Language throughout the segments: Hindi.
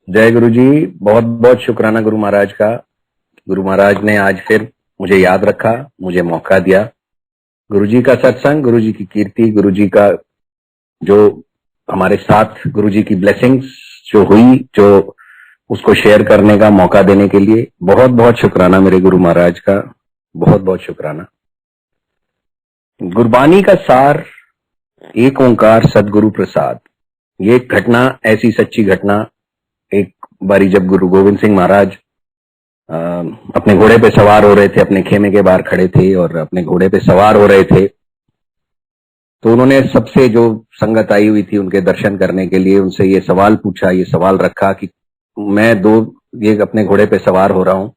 जय गुरु जी। बहुत बहुत शुक्राना गुरु महाराज का। गुरु महाराज ने आज फिर मुझे याद रखा, मुझे मौका दिया। गुरु जी का सत्संग, गुरु जी की कीर्ति, गुरु जी का जो हमारे साथ गुरु जी की ब्लेसिंग्स जो हुई, जो उसको शेयर करने का मौका देने के लिए बहुत बहुत शुक्राना मेरे गुरु महाराज का। बहुत बहुत शुक्राना। गुरबानी का सार एक ओंकार सदगुरु प्रसाद। ये घटना, ऐसी सच्ची घटना, एक बारी जब गुरु गोविंद सिंह महाराज अपने घोड़े पे सवार हो रहे थे, अपने खेमे के बाहर खड़े थे और अपने घोड़े पे सवार हो रहे थे, तो उन्होंने सबसे जो संगत आई हुई थी उनके दर्शन करने के लिए उनसे ये सवाल पूछा, ये सवाल रखा कि मैं ये अपने घोड़े पे सवार हो रहा हूं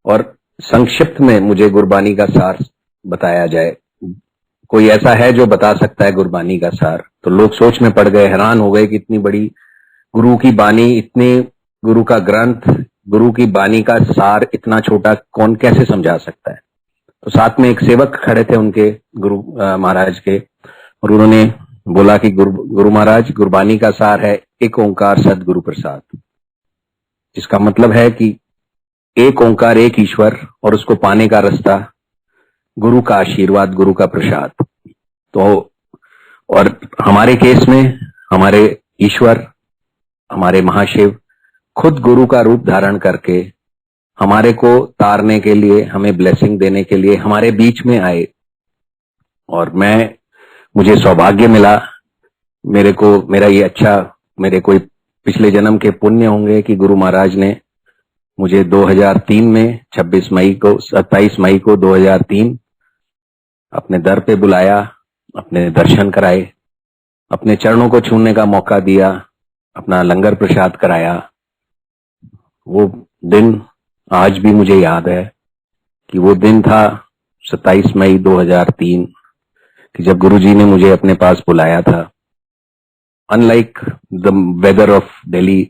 और संक्षिप्त में मुझे गुरबानी का सार बताया जाए। कोई ऐसा है जो बता सकता है गुरबानी का सार? तो लोग सोच में पड़ गए, हैरान हो गए कि इतनी बड़ी गुरु की बानी, इतने गुरु का ग्रंथ, गुरु की बानी का सार इतना छोटा कौन कैसे समझा सकता है? तो साथ में एक सेवक खड़े थे उनके, गुरु महाराज के, और उन्होंने बोला कि गुरु महाराज, गुरबानी का सार है एक ओंकार सदगुरु प्रसाद, जिसका मतलब है कि एक ओंकार, एक ईश्वर, और उसको पाने का रास्ता गुरु का आशीर्वाद, गुरु का प्रसाद। तो और हमारे केस में हमारे ईश्वर, हमारे महाशिव खुद गुरु का रूप धारण करके हमारे को तारने के लिए, हमें ब्लेसिंग देने के लिए हमारे बीच में आए। और मुझे सौभाग्य मिला, मेरा ये अच्छा, मेरे कोई पिछले जन्म के पुण्य होंगे कि गुरु महाराज ने मुझे 2003 में 27 मई को 2003 अपने दर पे बुलाया, अपने दर्शन कराए, अपने चरणों को छूने का मौका दिया, अपना लंगर प्रसाद कराया। वो दिन आज भी मुझे याद है कि वो दिन था 27 मई 2003 कि जब गुरुजी ने मुझे अपने पास बुलाया था। Unlike the weather of Delhi,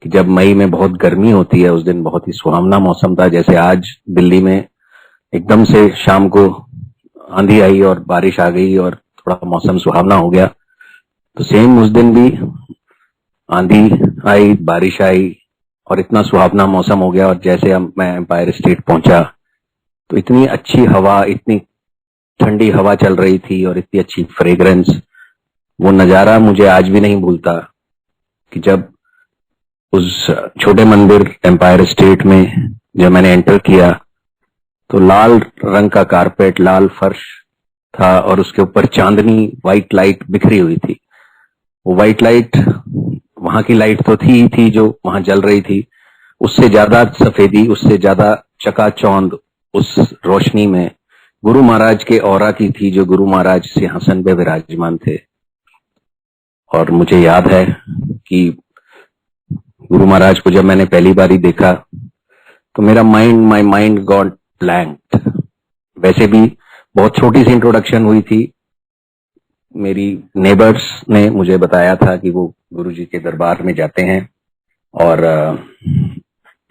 कि जब मई में बहुत गर्मी होती है, उस दिन बहुत ही सुहावना मौसम था। जैसे आज दिल्ली में एकदम से शाम को आंधी आई और बारिश आ गई और थोड़ा मौसम सुहावना हो गया, तो सेम उस दिन भी आंधी आई, बारिश आई और इतना सुहावना मौसम हो गया। और जैसे मैं एम्पायर स्टेट पहुंचा तो इतनी अच्छी हवा, इतनी ठंडी हवा चल रही थी और इतनी अच्छी फ्रेग्रेंस। वो नजारा मुझे आज भी नहीं भूलता कि जब उस छोटे मंदिर एम्पायर स्टेट में जब मैंने एंटर किया तो लाल रंग का कारपेट, लाल फर्श था और उसके ऊपर चांदनी, व्हाइट लाइट बिखरी हुई थी। वो व्हाइट लाइट, वहां की लाइट तो थी ही थी जो वहां जल रही थी, उससे ज्यादा सफेदी, उससे ज्यादा चकाचौंध उस रोशनी में गुरु महाराज के औरा की थी, जो गुरु महाराज सिंहासन पे विराजमान थे। और मुझे याद है कि गुरु महाराज को जब मैंने पहली बार ही देखा तो माई माइंड गॉट ब्लैंक्ड। वैसे भी बहुत छोटी सी इंट्रोडक्शन हुई थी, मेरी नेबर्स ने मुझे बताया था कि वो गुरुजी के दरबार में जाते हैं और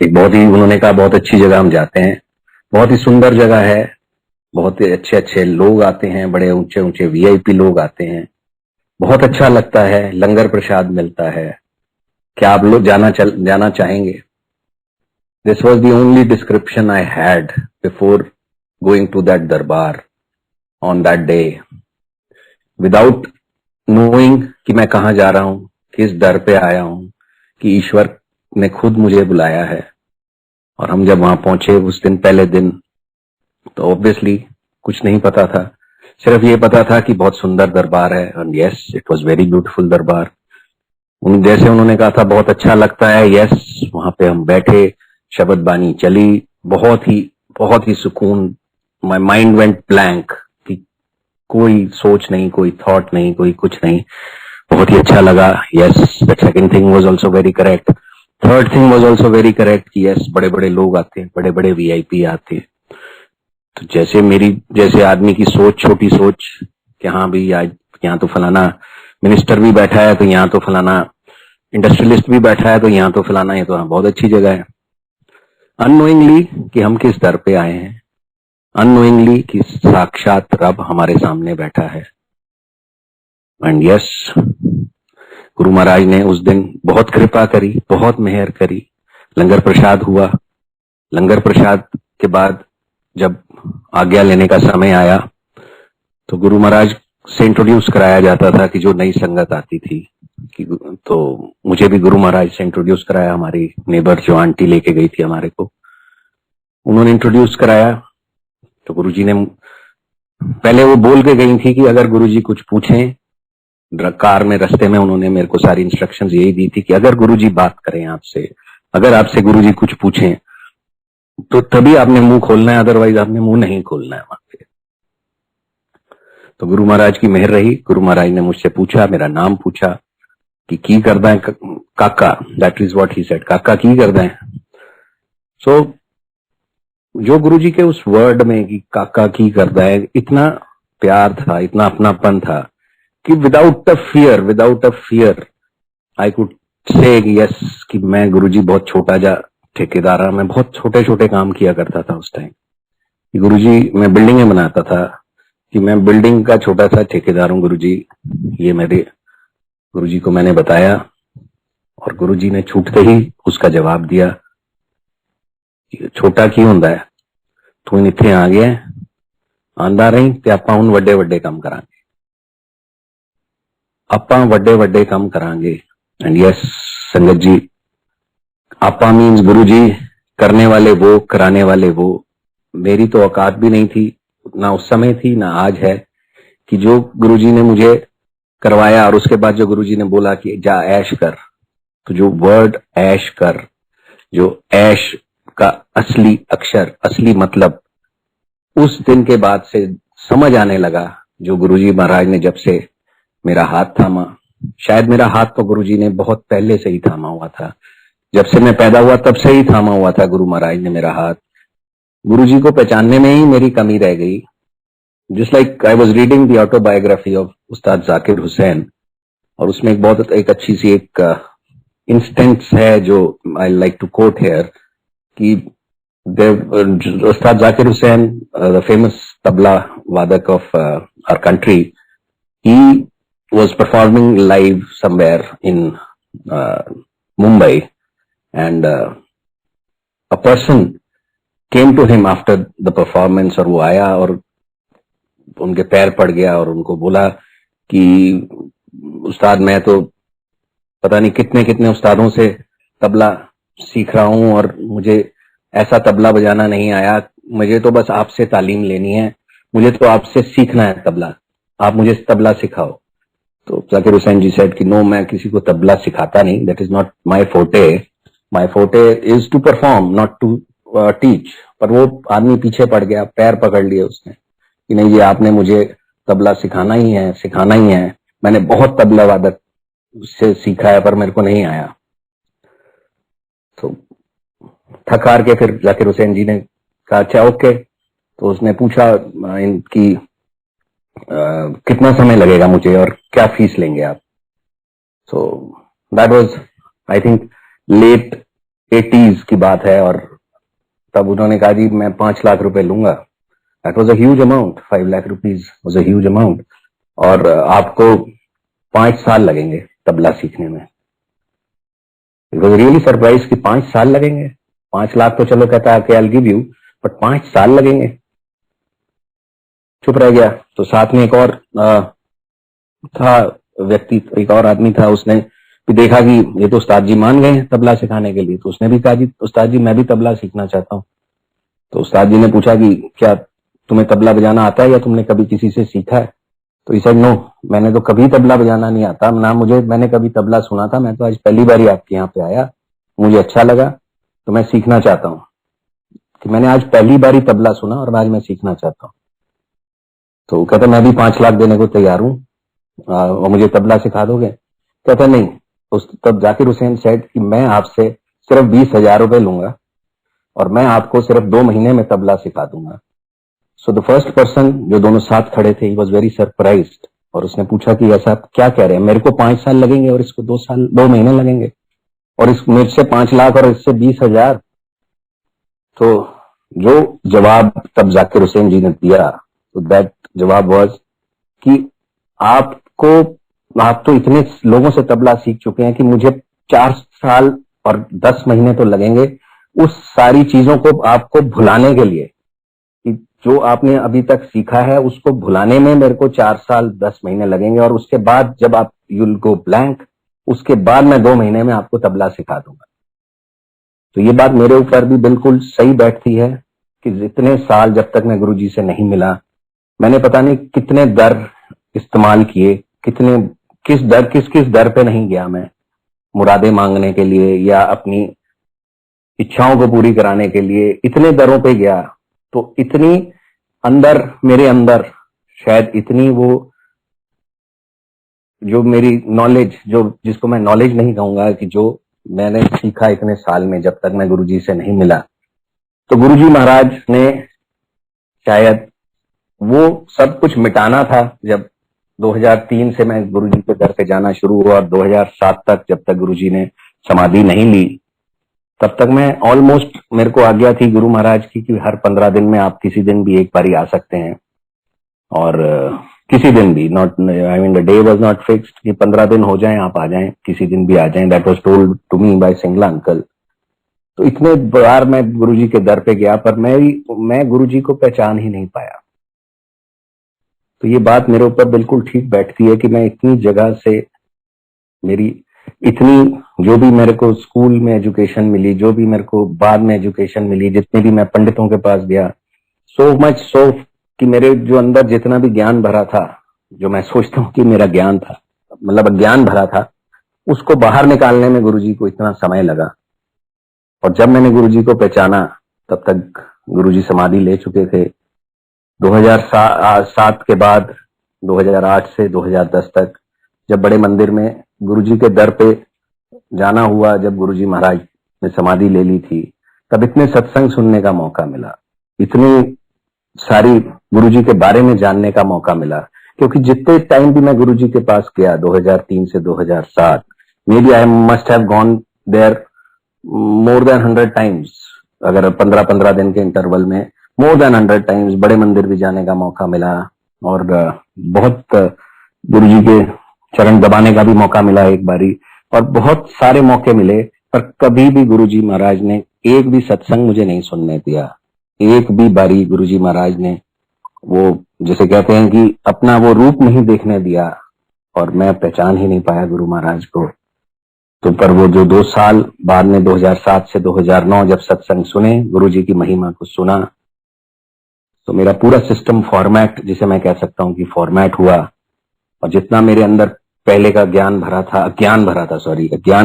एक बहुत ही, उन्होंने कहा बहुत अच्छी जगह हम जाते हैं, बहुत ही सुंदर जगह है, बहुत ही अच्छे अच्छे लोग आते हैं, बड़े ऊंचे ऊंचे वीआईपी लोग आते हैं, बहुत अच्छा लगता है, लंगर प्रसाद मिलता है, क्या आप लोग जाना चाहेंगे? This was the only description I had before going to that दरबार on that day, without knowing कि मैं कहाँ जा रहा हूं, किस दर पे आया हूं, कि ईश्वर ने खुद मुझे बुलाया है। और हम जब वहां पहुंचे उस दिन, पहले दिन, तो ऑब्वियसली कुछ नहीं पता था, सिर्फ ये पता था कि बहुत सुंदर दरबार है। And yes, it was very beautiful दरबार। जैसे उन्होंने कहा था बहुत अच्छा लगता है, यस, वहां पे हम बैठे, शब्द बानी चली, बहुत ही सुकून। माई माइंड वेंट ब्लैंक, कि कोई सोच नहीं, कोई थॉट नहीं, कोई कुछ नहीं, बहुत ही अच्छा लगा। Yes, the second thing was also very correct, third thing was also very correct कि यस, बड़े बड़े लोग आते हैं, बड़े बड़े वीआईपी आते हैं। तो जैसे आदमी की सोच, छोटी सोच, कि हाँ भाई आज यहाँ तो फलाना मिनिस्टर भी बैठा है, तो यहाँ तो फलाना इंडस्ट्रियलिस्ट भी बैठा है, तो यहाँ तो फलाना, ये तो हाँ बहुत अच्छी जगह है। अननोइंगली कि हम किस दर पे आए हैं, अननोइंगली कि साक्षात रब हमारे सामने बैठा है। एंड यस, गुरु महाराज ने उस दिन बहुत कृपा करी, बहुत मेहर करी। लंगर प्रसाद हुआ। लंगर प्रसाद के बाद जब आज्ञा लेने का समय आया तो गुरु महाराज से इंट्रोड्यूस कराया जाता था कि जो नई संगत आती थी कि, तो मुझे भी गुरु महाराज से इंट्रोड्यूस कराया। हमारी नेबर जो आंटी लेके गई थी हमारे को, उन्होंने इंट्रोड्यूस कराया। तो गुरुजी ने पहले वो बोल के गई थी कि अगर गुरुजी कुछ पूछें, कार में रास्ते में उन्होंने मेरे को सारी इंस्ट्रक्शंस यही दी थी कि अगर गुरुजी बात करें आपसे, अगर आपसे गुरुजी कुछ पूछें तो तभी आपने मुंह खोलना है, अदरवाइज आपने मुंह नहीं खोलना है वहां पे। तो गुरु महाराज की मेहर रही। गुरु महाराज ने मुझसे पूछा, मेरा नाम पूछा कि की करदा है काका, that is what he said, काका की करदा है। सो जो गुरुजी के उस वर्ड में कि काका की करदा है, इतना प्यार था, इतना अपनापन था कि without a fear I could say yes कि मैं गुरुजी बहुत छोटा जा ठेकेदार, मैं बहुत छोटे छोटे काम किया करता था उस टाइम। गुरुजी मैं बिल्डिंगें बनाता था कि मैं बिल्डिंग का छोटा सा ठेकेदार हूं गुरुजी, ये मेरे गुरुजी को मैंने बताया। और गुरुजी ने छूटते ही उसका जवाब दिया, छोटा की हुंदा है, तू इत्थे आ गया आंदा रही ते आपां हुण वड्डे वड्डे काम करांगे, आपां वड्डे वड्डे काम करांगे। एंड यस संगत जी, आपा मीन्स गुरुजी, करने वाले वो, कराने वाले वो। मेरी तो औकात भी नहीं थी, ना उस समय थी ना आज है, कि जो गुरुजी ने मुझे करवाया और उसके बाद जो गुरुजी ने बोला कि जा ऐश कर, तो जो वर्ड ऐश कर, जो ऐश का असली अक्षर, असली मतलब उस दिन के बाद से समझ आने लगा। जो गुरुजी महाराज ने जब से मेरा हाथ थामा, शायद मेरा हाथ तो गुरुजी ने बहुत पहले से ही थामा हुआ था, जब से मैं पैदा हुआ तब से ही थामा हुआ था गुरु महाराज ने मेरा हाथ। गुरुजी को पहचानने में ही मेरी कमी रह गई। Just like I was reading the autobiography of उस्ताद जाकिर हुसैन, और उसमें एक अच्छी सी एक इंस्टेंस है जो I like to quote here कि उस्ताद जाकिर हुसैन, द फेमस तबला वादक of our country, he was performing live somewhere in Mumbai, and a person came to him after the performance, और वो आया और उनके पैर पड़ गया और उनको बोला कि उस्ताद मैं तो पता नहीं कितने कितने उस्तादों से तबला सीख रहा हूं और मुझे ऐसा तबला बजाना नहीं आया, मुझे तो बस आपसे तालीम लेनी है, मुझे तो आपसे सीखना है तबला, आप मुझे तबला सिखाओ। तो जाकिर हुसैन जी सेड कि नो, मैं किसी को तबला सिखाता नहीं, that is not my forte is to perform not to teach. पर वो आदमी पीछे पड़ गया, पैर पकड़ लिए उसने कि नहीं, ये आपने मुझे तबला सिखाना ही है, सिखाना ही है, मैंने बहुत तबला वादक से सीखा है पर मेरे को नहीं आया। तो थक हार के फिर जाकिर हुसैन जी ने कहा अच्छा ओके। तो उसने पूछा इनकी कितना समय लगेगा मुझे और क्या फीस लेंगे आप। So that was I think late 80s की बात है, और तब उन्होंने कहा जी मैं 5 लाख रुपए लूंगा। That was a huge amount, 5 lakh rupees was a huge amount, और आपको 5 साल लगेंगे तबला सीखने में। इट वाज रियली सरप्राइज कि 5 साल लगेंगे, 5 लाख तो चलो कहता है कि I will give you, but 5 साल लगेंगे। चुप रह गया। तो साथ में एक और था व्यक्ति, एक और आदमी था, उसने भी देखा कि ये तो उस्ताद जी मान गए हैं तबला सिखाने के लिए, तो उसने भी कहा जी उस्ताद जी मैं भी तबला सीखना चाहता हूँ। तो उस्ताद जी ने पूछा कि क्या तुम्हें तबला बजाना आता है या तुमने कभी किसी से सीखा है। तो इसे नो, मैंने तो कभी तबला बजाना नहीं आता, ना मैंने कभी तबला सुना था, मैं तो आज पहली बार ही आपके यहाँ पे आया, मुझे अच्छा लगा तो मैं सीखना चाहता हूँ, कि मैंने आज पहली बार ही तबला सुना और आज मैं सीखना चाहता हूँ। तो कहता मैं भी 5 लाख देने को तैयार हूँ और मुझे तबला सिखा दोगे। कहता नहीं। तब जाकिर हुसैन सेड कि मैं आपसे सिर्फ 20,000 रुपए लूंगा और मैं आपको सिर्फ 2 महीने में तबला सिखा दूंगा। सो द फर्स्ट पर्सन, जो दोनों साथ खड़े थे, ही वाज वेरी सरप्राइज्ड, और उसने पूछा कि ऐसा क्या कह रहे हैं, मेरे को 5 साल लगेंगे और इसको 2 महीने लगेंगे, और इस मेरे से 5 लाख और इससे 20,000। तो जो जवाब तब जाकिर हुसैन जी ने दिया, तो दैट जवाब वाज कि आपको आप तो इतने लोगों से तबला सीख चुके हैं कि मुझे 4 साल और 10 महीने तो लगेंगे उस सारी चीजों को आपको भुलाने के लिए, कि जो आपने अभी तक सीखा है उसको भुलाने में मेरे को 4 साल 10 महीने लगेंगे, और उसके बाद जब आप यूल गो ब्लैंक, उसके बाद मैं 2 महीने में आपको तबला सिखा दूंगा। तो ये बात मेरे ऊपर भी बिल्कुल सही बैठती है कि जितने साल जब तक मैं गुरुजी से नहीं मिला, मैंने पता नहीं कितने दर इस्तेमाल किए, किस किस दर पे नहीं गया मैं, मुरादे मांगने के लिए या अपनी इच्छाओं को पूरी कराने के लिए इतने दरों पे गया। तो इतनी अंदर मेरे अंदर शायद इतनी वो जो मेरी नॉलेज, जो जिसको मैं नॉलेज नहीं कहूंगा, कि जो मैंने सीखा इतने साल में जब तक मैं गुरुजी से नहीं मिला, तो गुरुजी महाराज ने शायद वो सब कुछ मिटाना था। जब 2003 से मैं गुरुजी के दर पे जाना शुरू हुआ और 2007 तक जब तक गुरुजी ने समाधि नहीं ली, तब तक मैं ऑलमोस्ट, मेरे को आज्ञा थी गुरु महाराज की कि हर 15 दिन में आप किसी दिन भी एक बारी आ सकते हैं, और किसी दिन भी, not I mean the day was not fixed कि 15 दिन हो जाएं आप आ जाएं, किसी दिन भी आ जाएं। That was told to me by Singla uncle. तो इतने बार मैं गुरुजी के दर पे गया, पर मैं गुरुजी को पहचान ही नहीं पाया। तो ये बात मेरे ऊपर बिल्कुल ठीक बैठती है कि मैं इतनी जगह से, मेरी इतनी जो भी मेरे को स्कूल में एजुकेशन मिली, जो भी मेरे को बाद में एजुकेशन मिली, जितने भी मैं पंडितों के पास गया, सो मच सो कि मेरे जो अंदर जितना भी ज्ञान भरा था, जो मैं सोचता हूँ कि मेरा ज्ञान था, मतलब ज्ञान भरा था, उसको बाहर निकालने में गुरुजी को इतना समय लगा। और जब मैंने गुरुजी को पहचाना तब तक गुरुजी समाधि ले चुके थे। 2007 के बाद 2008 से 2010 तक जब बड़े मंदिर में गुरुजी के दर पे जाना हुआ, जब गुरुजी महाराज ने समाधि ले ली थी, तब इतने सत्संग सुनने का मौका मिला, इतनी सारी गुरुजी के बारे में जानने का मौका मिला। क्योंकि जितने टाइम भी मैं गुरुजी के पास गया 2003 से 2007, maybe I must have gone there more than 100 times, अगर 15-15 दिन के इंटरवल में मोर देन 100 टाइम्स बड़े मंदिर भी जाने का मौका मिला, और बहुत गुरुजी के चरण दबाने का भी मौका मिला एक बारी, और बहुत सारे मौके मिले, पर कभी भी गुरुजी महाराज ने एक भी सत्संग मुझे नहीं सुनने दिया। एक भी बारी गुरुजी महाराज ने वो, जैसे कहते हैं कि अपना वो रूप नहीं देखने दिया, और मैं पहचान ही नहीं पाया गुरु महाराज को। तो पर वो जो 2 साल बाद में 2007 से 2009 जब सत्संग सुने, गुरुजी की महिमा को सुना, तो मेरा पूरा सिस्टम फॉर्मेट, जिसे मैं कह सकता हूं कि फॉर्मेट हुआ। और जितना मेरे अंदर पहले का ज्ञान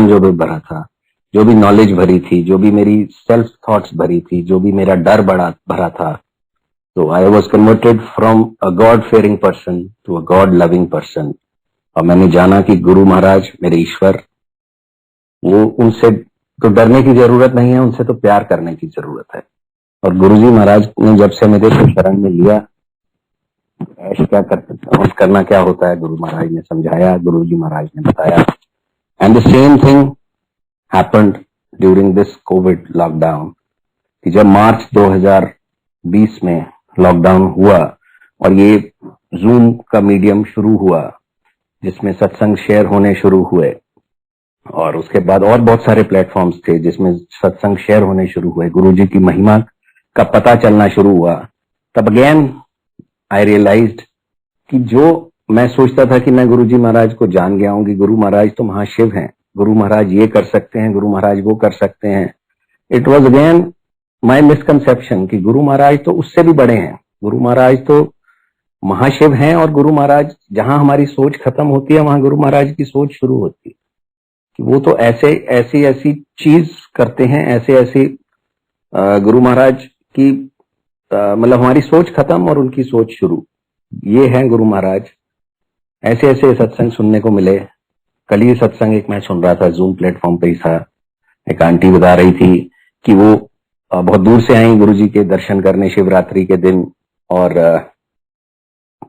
जो भी भरा था, जो भी नॉलेज भरी थी, जो भी मेरी सेल्फ थॉट्स भरी थी, जो भी मेरा डर भरा था, तो I was converted from a god fearing person to a god loving person. और मैंने जाना कि गुरु महाराज मेरे ईश्वर, वो, उनसे तो डरने की जरूरत नहीं है, उनसे तो प्यार करने की जरूरत है। और गुरुजी महाराज ने जब से मेरे को शरण में लिया, ऐश क्या करना क्या होता है, गुरु महाराज ने समझाया, गुरुजी महाराज ने बताया। And the same thing happened during this Covid lockdown, कि जब मार्च 2020 में लॉकडाउन हुआ और ये जूम का मीडियम शुरू हुआ, जिसमें सत्संग शेयर होने शुरू हुए, और उसके बाद और बहुत सारे प्लेटफॉर्म्स थे जिसमें सत्संग शेयर होने शुरू हुए, गुरुजी की महिमा का पता चलना शुरू हुआ, तब अगेन आई रियलाइज्ड कि जो मैं सोचता था कि मैं गुरुजी महाराज को जान गया हूं कि गुरु महाराज तो महाशिव हैं, गुरु महाराज ये कर सकते हैं, गुरु महाराज वो कर सकते हैं, it was again my misconception कि गुरु महाराज तो उससे भी बड़े हैं, गुरु महाराज तो महाशिव हैं, और गुरु महाराज, जहां हमारी सोच खत्म होती है वहां गुरु महाराज की सोच शुरू होती है, कि वो तो ऐसी चीज करते हैं, ऐसे गुरु महाराज की, मतलब हमारी सोच खत्म और उनकी सोच शुरू, ये है गुरु महाराज। ऐसे सत्संग सुनने को मिले। कल ही सत्संग एक मैं सुन रहा था, जूम प्लेटफॉर्म पे ही था, एक आंटी बता रही थी कि वो बहुत दूर से आई गुरुजी के दर्शन करने शिवरात्रि के दिन, और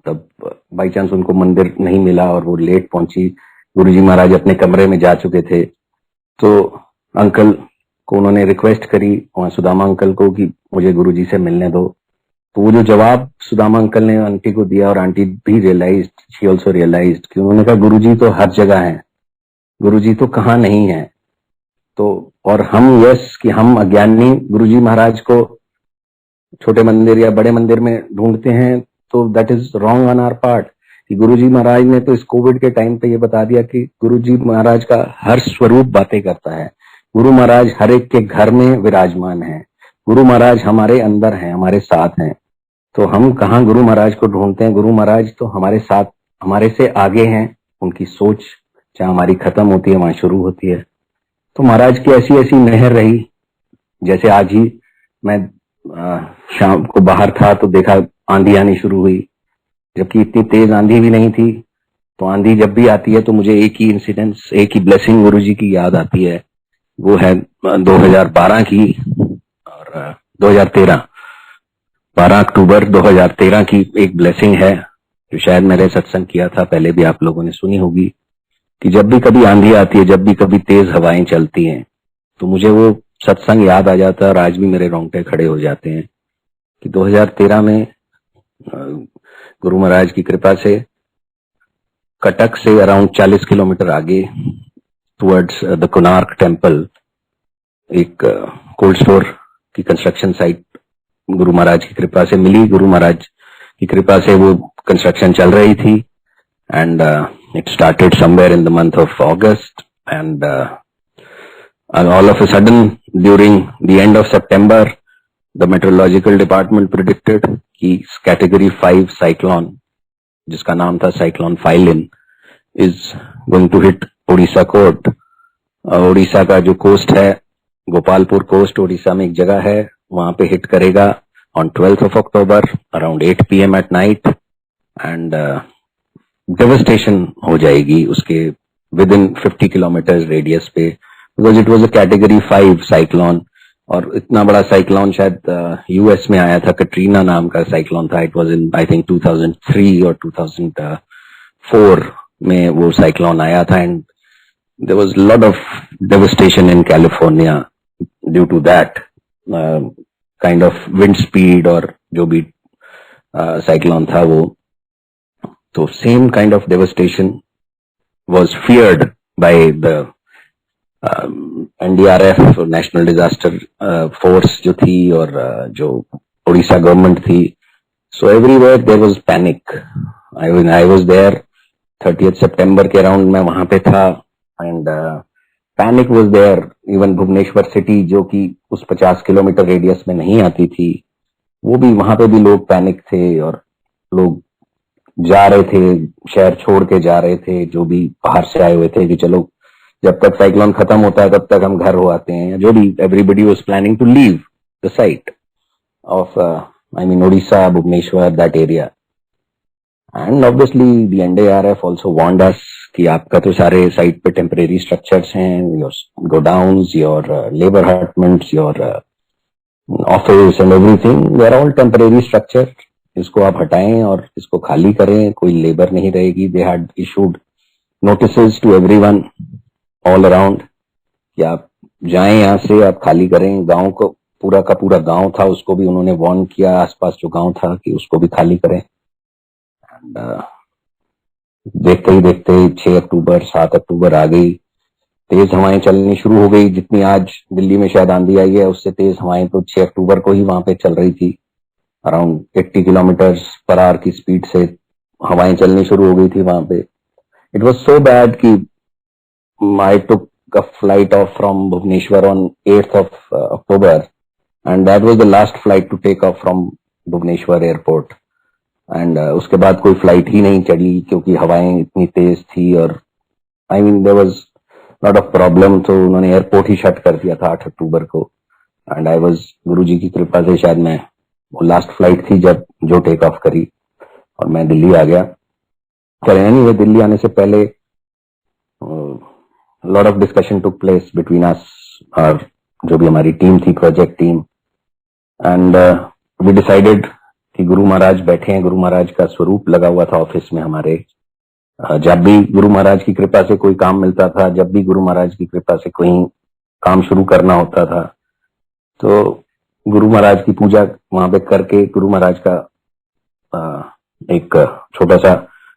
तब बाई चांस उनको मंदिर नहीं मिला और वो लेट पहुंची, गुरुजी महाराज अपने कमरे में जा चुके थे। तो अंकल को उन्होंने रिक्वेस्ट करी, वहां सुदामा अंकल को, कि मुझे गुरुजी से मिलने दो। तो वो जो जवाब सुदामा अंकल ने आंटी को दिया, और आंटी भी रियलाइज्ड, शी आल्सो रियलाइज्ड, कि उन्होंने कहा गुरुजी तो हर जगह हैं, गुरुजी तो कहाँ नहीं है। तो और हम यस कि हम अज्ञानी गुरुजी महाराज को छोटे मंदिर या बड़े मंदिर में ढूंढते हैं, तो that is wrong on our part. कि गुरुजी महाराज ने तो इस कोविड के टाइम पे ये बता दिया कि गुरुजी महाराज का हर स्वरूप बातें करता है। गुरु महाराज हर एक के घर में विराजमान है, गुरु महाराज हमारे अंदर हैं, हमारे साथ हैं। तो हम कहाँ गुरु महाराज को ढूंढते हैं? गुरु महाराज तो हमारे साथ, हमारे से आगे हैं। उनकी सोच जहाँ हमारी खत्म होती है वहां शुरू होती है। तो महाराज की ऐसी ऐसी मेहर रही। जैसे आज ही मैं शाम को बाहर था तो देखा आंधी आनी शुरू हुई, जबकि इतनी तेज आंधी भी नहीं थी। तो आंधी जब भी आती है तो मुझे एक ही इंसिडेंस, एक ही ब्लेसिंग गुरुजी की याद आती है। वो है 2012 की, और 2013, 12 अक्टूबर 2013 की एक ब्लेसिंग है, जो शायद मैंने सत्संग किया था पहले भी, आप लोगों ने सुनी होगी। कि जब भी कभी आंधी आती है, जब भी कभी तेज हवाएं चलती हैं, तो मुझे वो सत्संग याद आ जाता है, और आज भी मेरे रोंगटे खड़े हो जाते हैं। कि 2013 में गुरु महाराज की कृपा से कटक से अराउंड 40 किलोमीटर आगे टुवर्ड्स द कोणार्क टेम्पल एक कोल्ड स्टोर की कंस्ट्रक्शन साइट गुरु महाराज की कृपा से मिली। गुरु महाराज की कृपा से वो कंस्ट्रक्शन चल रही थी, and it started somewhere in the month of August, and all of a sudden during the end of September the meteorological department predicted कि category 5 cyclone, जिसका नाम था cyclone Phylin, is going to hit Odisha coast. Odisha का जो कोस्ट है, गोपालपुर कोस्ट ओडिशा में एक जगह है, वहां पे हिट करेगा on 12th of October around 8 PM at night, and devastation हो जाएगी उसके within 50 kilometers radius पे, because it was a category 5 cyclone। और इतना बड़ा साइक्लोन शायद यूएस में आया था, कटरीना नाम का साइक्लोन था। It was in I think 2003 और 2004 में वो साइक्लोन आया था, and there was lot of devastation in California due to that kind of wind speed, और जो भी साइक्लोन था वो। तो same kind of devastation was feared by the NDRF, national disaster force जो थी, और जो ओडिशा गवर्नमेंट थी। So everywhere there was panic. I was there 30th सितंबर के अराउंड, मैं वहां पे था, and panic was there. Even Bhubaneswar city जो कि उस 50 किलोमीटर रेडियस में नहीं आती थी, वो भी, वहां पे भी लोग पैनिक थे, और लोग जा रहे थे, शहर छोड़ के जा रहे थे, जो भी बाहर से आए हुए थे, कि चलो जब तक साइक्लोन खत्म होता है तब तक हम घर हो आते हैं, जो भी। Everybody was planning to leave the site of I mean Odisha, Bhubaneswar, that area. And obviously the NDRF also warned us कि आपका तो सारे साइट पे टेम्परेरी स्ट्रक्चर्स हैं, your godowns, your labour hutments, your office and everything, they are all temporary structure. इसको आप हटाएं और इसको खाली करें, कोई लेबर नहीं रहेगी। They had issued notices to everyone all around कि आप जाएं यहाँ से, आप खाली करें। गांव को, पूरा का पूरा गांव था, उसको भी उन्होंने वार्न किया, आसपास जो गांव था, कि उसको भी खाली करें। एंड देखते ही देखते 6 अक्टूबर 7 अक्टूबर आ गई, तेज हवाएं चलनी शुरू हो गई। जितनी आज दिल्ली में शायद आंधी आई है, उससे तेज हवाएं तो 6 अक्टूबर को ही वहां पे चल रही थी। अराउंड 80 किलोमीटर पर आवर की स्पीड से हवाएं चलनी शुरू हो गई थी वहां पे। इट वॉज सो बैड कि I took a flight off from Bhubaneswar on 8th of October, and that was the last flight to take off from Bhubaneswar airport. And उसके बाद कोई फ्लाइट ही नहीं चली, क्योंकि हवाएं इतनी तेज थी, और I mean there was lot of problem। तो उन्होंने एयरपोर्ट ही शट कर दिया था 8 अक्टूबर को। एंड आई वाज, गुरुजी की कृपा से शायद मैं, वो लास्ट फ्लाइट थी जब जो टेक ऑफ करी, और मैं दिल्ली आ गया। एनीवे, दिल्ली आने से पहले lot of discussion took place between us, और जो भी हमारी टीम थी, project team, and we decided कि गुरु महाराज बैठे हैं, गुरु महाराज का स्वरूप लगा हुआ था ऑफिस में हमारे। जब भी गुरु महाराज की कृपा से कोई काम मिलता था, जब भी गुरु महाराज की कृपा से कोई काम शुरू करना होता था, तो गुरु महाराज की पूजा वहां पे करके गुरु महाराज का एक छोटा सा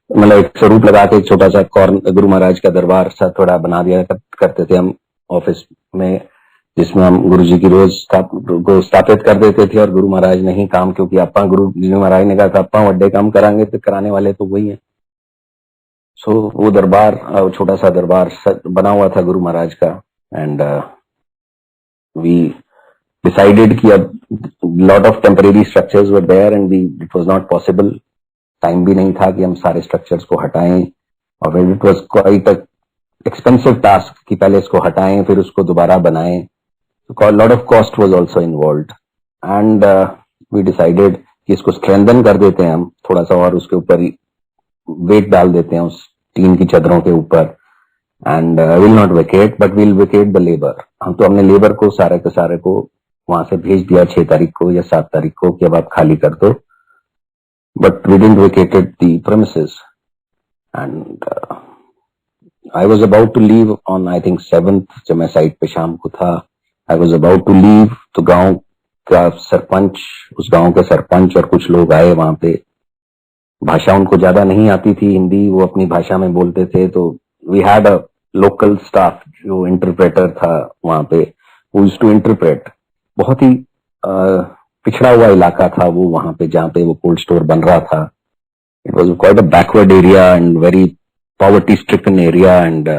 मतलब एक स्वरूप लगा के एक छोटा सा कॉर्नर गुरु महाराज का दरबार सा थोड़ा बना दिया करते थे हम ऑफिस में, जिसमें हम गुरु जी की रोज को स्थापित कर देते थे। और गुरु महाराज ने ही काम, क्योंकि अपा गुरु जी महाराज ने कहा था अपा वड्डे काम कराएंगे तो कराने वाले तो वही है। सो वो दरबार छोटा सा दरबार बना हुआ था गुरु महाराज का। एंड वी डिसाइडेड कि अब lot of temporary structures were there and it was not possible, time भी नहीं था कि हम सारे स्ट्रक्चर्स को हटाएं। और it was quite expensive task कि पहले इसको हटाएं फिर उसको दोबारा बनाएं, lot of cost was also involved. And we decided कि इसको स्ट्रेंथन कर देते हैं हम थोड़ा सा, और उसके ऊपर वेट डाल देते हैं उस टीन की चादरों के ऊपर। And will not vacate but will vacate the labour. हम तो हमने लेबर को सारे के सारे को वहां से भेज दिया 6 तारीख को या 7 तारीख को कि अब आप खाली कर दो, but we didn't vacated the premises. And I was about to leave on I think 7th, जब मैं साइट पे शाम को था। I was about to leave, तो गांव का सरपंच, उस गांव के सरपंच और कुछ लोग आए वहां पे। भाषा उनको ज्यादा नहीं आती थी हिंदी, वो अपनी भाषा में बोलते थे। तो we had a local staff जो इंटरप्रेटर था वहां पे, हु यूज्ड टू इंटरप्रेट। बहुत ही पिछड़ा हुआ इलाका था वो वहां पे जहाँ पे वो कोल्ड स्टोर बन रहा था। It was quite a backward area and very poverty stricken area. And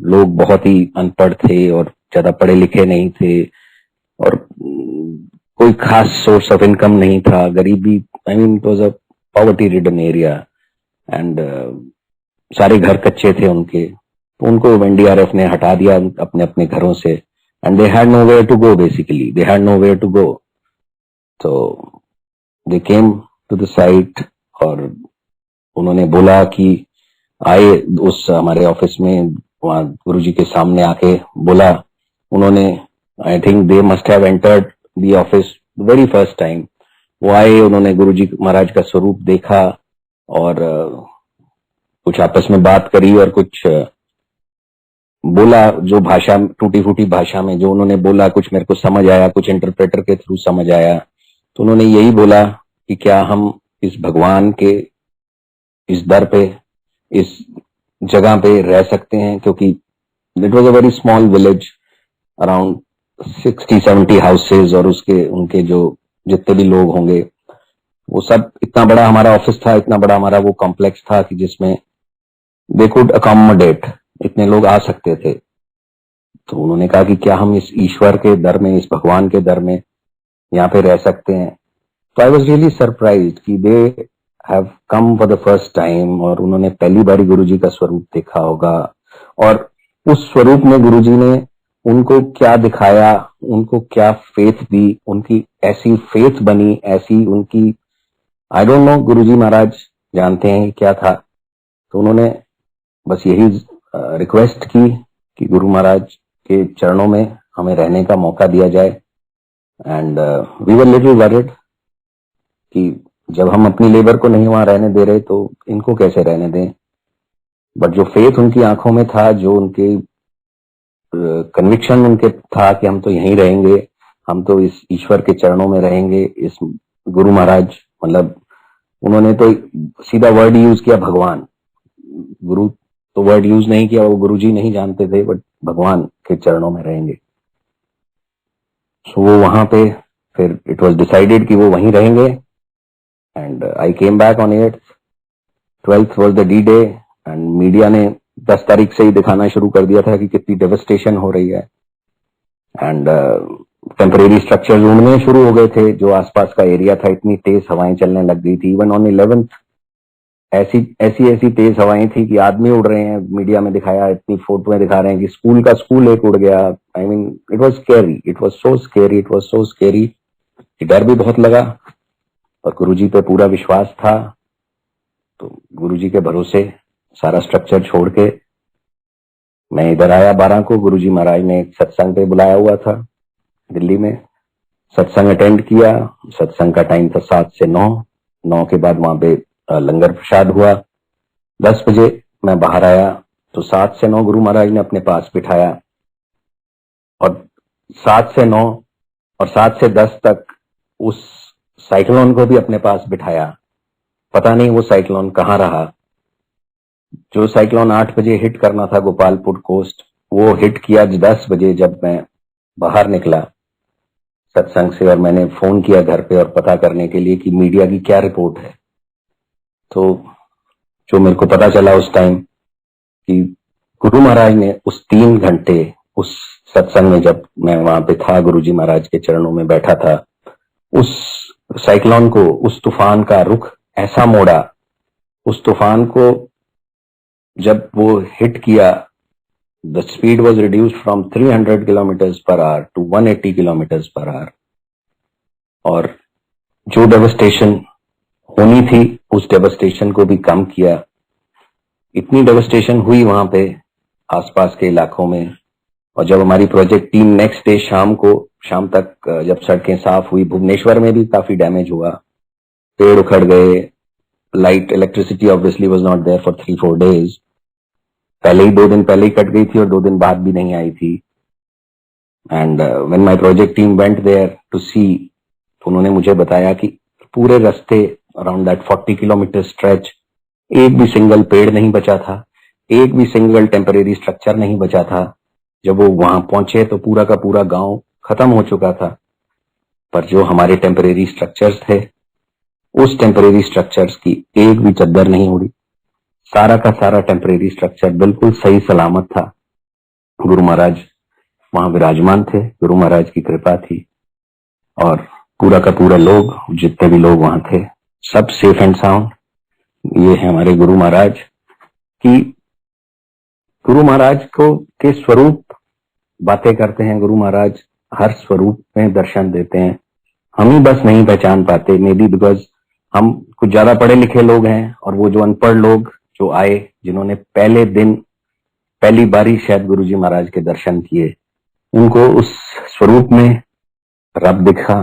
लोग बहुत ही अनपढ़ थे और ज्यादा पढ़े लिखे नहीं थे, और कोई खास सोर्स ऑफ इनकम नहीं था। गरीबी, I mean it was a poverty ridden area. And सारे घर कच्चे थे उनके, तो उनको एनडीआरएफ ने हटा दिया अपने अपने घरों से। And they had nowhere to go, basically they had nowhere to go. तो they came to the site और उन्होंने बोला कि आए उस हमारे ऑफिस में, वहां गुरुजी के सामने आके बोला उन्होंने, I think they must have entered the office very first time. वो आए, उन्होंने गुरुजी महाराज का स्वरूप देखा और कुछ आपस में बात करी और कुछ बोला, जो भाषा टूटी फूटी भाषा में जो उन्होंने बोला, कुछ मेरे को समझ आया, कुछ इंटरप्रेटर के थ्रू समझ आया। तो उन्होंने यही बोला कि क्या हम इस भगवान के इस दर पे, इस जगह पे रह सकते हैं, क्योंकि it was a very small village, around 60-70 houses, और उसके उनके जो जितने भी लोग होंगे वो सब, इतना बड़ा हमारा ऑफिस था, इतना बड़ा हमारा वो कॉम्प्लेक्स था कि जिसमें दे कुड अकोमोडेट, इतने लोग आ सकते थे। तो उन्होंने कहा कि क्या हम इस ईश्वर के दर में, इस भगवान के दर में यहाँ पे रह सकते हैं। तो आई वॉज रियली सरप्राइज्ड कि they have come for the first time, और उन्होंने पहली बारी गुरुजी का स्वरूप देखा होगा। और उस स्वरूप में गुरुजी ने उनको क्या दिखाया, उनको क्या फेथ दी, उनकी ऐसी फेथ बनी, ऐसी उनकी, आई डोंट नो, गुरुजी महाराज जानते हैं क्या था। तो उन्होंने बस यही रिक्वेस्ट की कि गुरु महाराज के चरणों में हमें रहने का मौका दिया जाए। And we were little worried कि जब हम अपनी लेबर को नहीं वहां रहने दे रहे तो इनको कैसे रहने दें। बट जो फेथ उनकी आंखों में था, जो उनके कन्विक्शन उनके था कि हम तो यहीं रहेंगे, हम तो इस ईश्वर के चरणों में रहेंगे, इस गुरु महाराज, मतलब उन्होंने तो सीधा वर्ड यूज किया भगवान, गुरु तो वर्ड यूज नहीं किया, वो गुरुजी नहीं जानते थे, बट भगवान के चरणों में रहेंगे। सो वो वहां पे फिर इट वाज डिसाइडेड कि वो वहीं रहेंगे। And I came back on 8th, 12th was the D day. And media ने 10 तारीख से ही दिखाना शुरू कर दिया था कि कितनी डेवस्टेशन हो रही है। एंड टेम्परेरी स्ट्रक्चर्स उड़ने शुरू हो गए थे, जो आसपास का एरिया था, इतनी तेज हवाएं चलने लग गई थी। इवन ऑन 11th ऐसी तेज हवाएं थी कि आदमी उड़ रहे हैं, मीडिया में दिखाया, इतनी फोटोएं दिखा रहे हैं कि स्कूल का स्कूल एक उड़ गया। I mean it was scary, it was so scary, it was so scary कि डर भी बहुत लगा। और गुरुजी पे पूरा विश्वास था, तो गुरुजी के भरोसे सारा स्ट्रक्चर छोड़ के मैं इधर आया 12 को। गुरुजी महाराज ने एक सत्संग पे बुलाया हुआ था दिल्ली में, सत्संग अटेंड किया। सत्संग का टाइम था 7 से 9 के बाद वहां पे लंगर प्रसाद हुआ। 10 बजे मैं बाहर आया, तो 7 से 9 गुरु महाराज ने अपने पास बिठाया, और 7 से 9 और 7 से 10 तक उस साइक्लोन को भी अपने पास बिठाया। पता नहीं वो साइक्लोन कहाँ रहा। जो साइक्लोन 8 बजे हिट करना था गोपालपुर कोस्ट, वो हिट किया 10 बजे जब मैं बाहर निकला सत्संग से, और मैंने फोन किया घर पे और पता करने के लिए कि मीडिया की क्या रिपोर्ट है। तो जो मेरे को पता चला उस टाइम कि गुरु महाराज ने उस 3 घंटे उस सत्संग में, जब मैं वहां पे था गुरुजी महाराज के चरणों में बैठा था, उस साइक्लोन को, उस तूफान का रुख ऐसा मोड़ा। उस तूफान को जब वो हिट किया, the speed was reduced from 300 kilometres per hour to 180 kilometres per hour, और जो डेवस्टेशन होनी थी उस डेवस्टेशन को भी कम किया। इतनी डेवस्टेशन हुई वहां पे आसपास के इलाकों में। और जब हमारी प्रोजेक्ट टीम नेक्स्ट डे शाम तक जब सड़कें साफ हुई, भुवनेश्वर में भी काफी डैमेज हुआ, पेड़ उखड़ गए, light, electricity obviously was not there for 3-4 days. पहले ही 2 दिन पहले ही कट गई थी और 2 दिन बाद भी नहीं आई थी। And when my project team went there to see, तो उन्होंने मुझे बताया कि पूरे रास्ते अराउंड दैट 40 किलोमीटर स्ट्रेच एक भी सिंगल पेड़ नहीं बचा था, एक भी सिंगल टेम्परेरी स्ट्रक्चर नहीं बचा था। जब वो वहां पहुंचे तो पूरा का पूरा गांव खत्म हो चुका था, पर जो हमारे टेम्परेरी स्ट्रक्चर्स थे, उस टेम्परेरी स्ट्रक्चर्स की एक भी चद्दर नहीं उड़ी। सारा का सारा टेम्परेरी स्ट्रक्चर बिल्कुल सही सलामत था। गुरु महाराज वहां विराजमान थे, गुरु महाराज की कृपा थी, और पूरा का पूरा लोग, जितने भी लोग वहां थे, सब सेफ एंड साउंड। ये है हमारे गुरु महाराज की। गुरु महाराज को के स्वरूप बातें करते हैं। गुरु महाराज हर स्वरूप में दर्शन देते हैं, हम ही बस नहीं पहचान पाते। मे बी बिकॉज हम कुछ ज्यादा पढ़े लिखे लोग हैं, और वो जो अनपढ़ लोग जो आए, जिन्होंने पहले दिन पहली बारी शायद गुरुजी महाराज के दर्शन किए, उनको उस स्वरूप में रब दिखा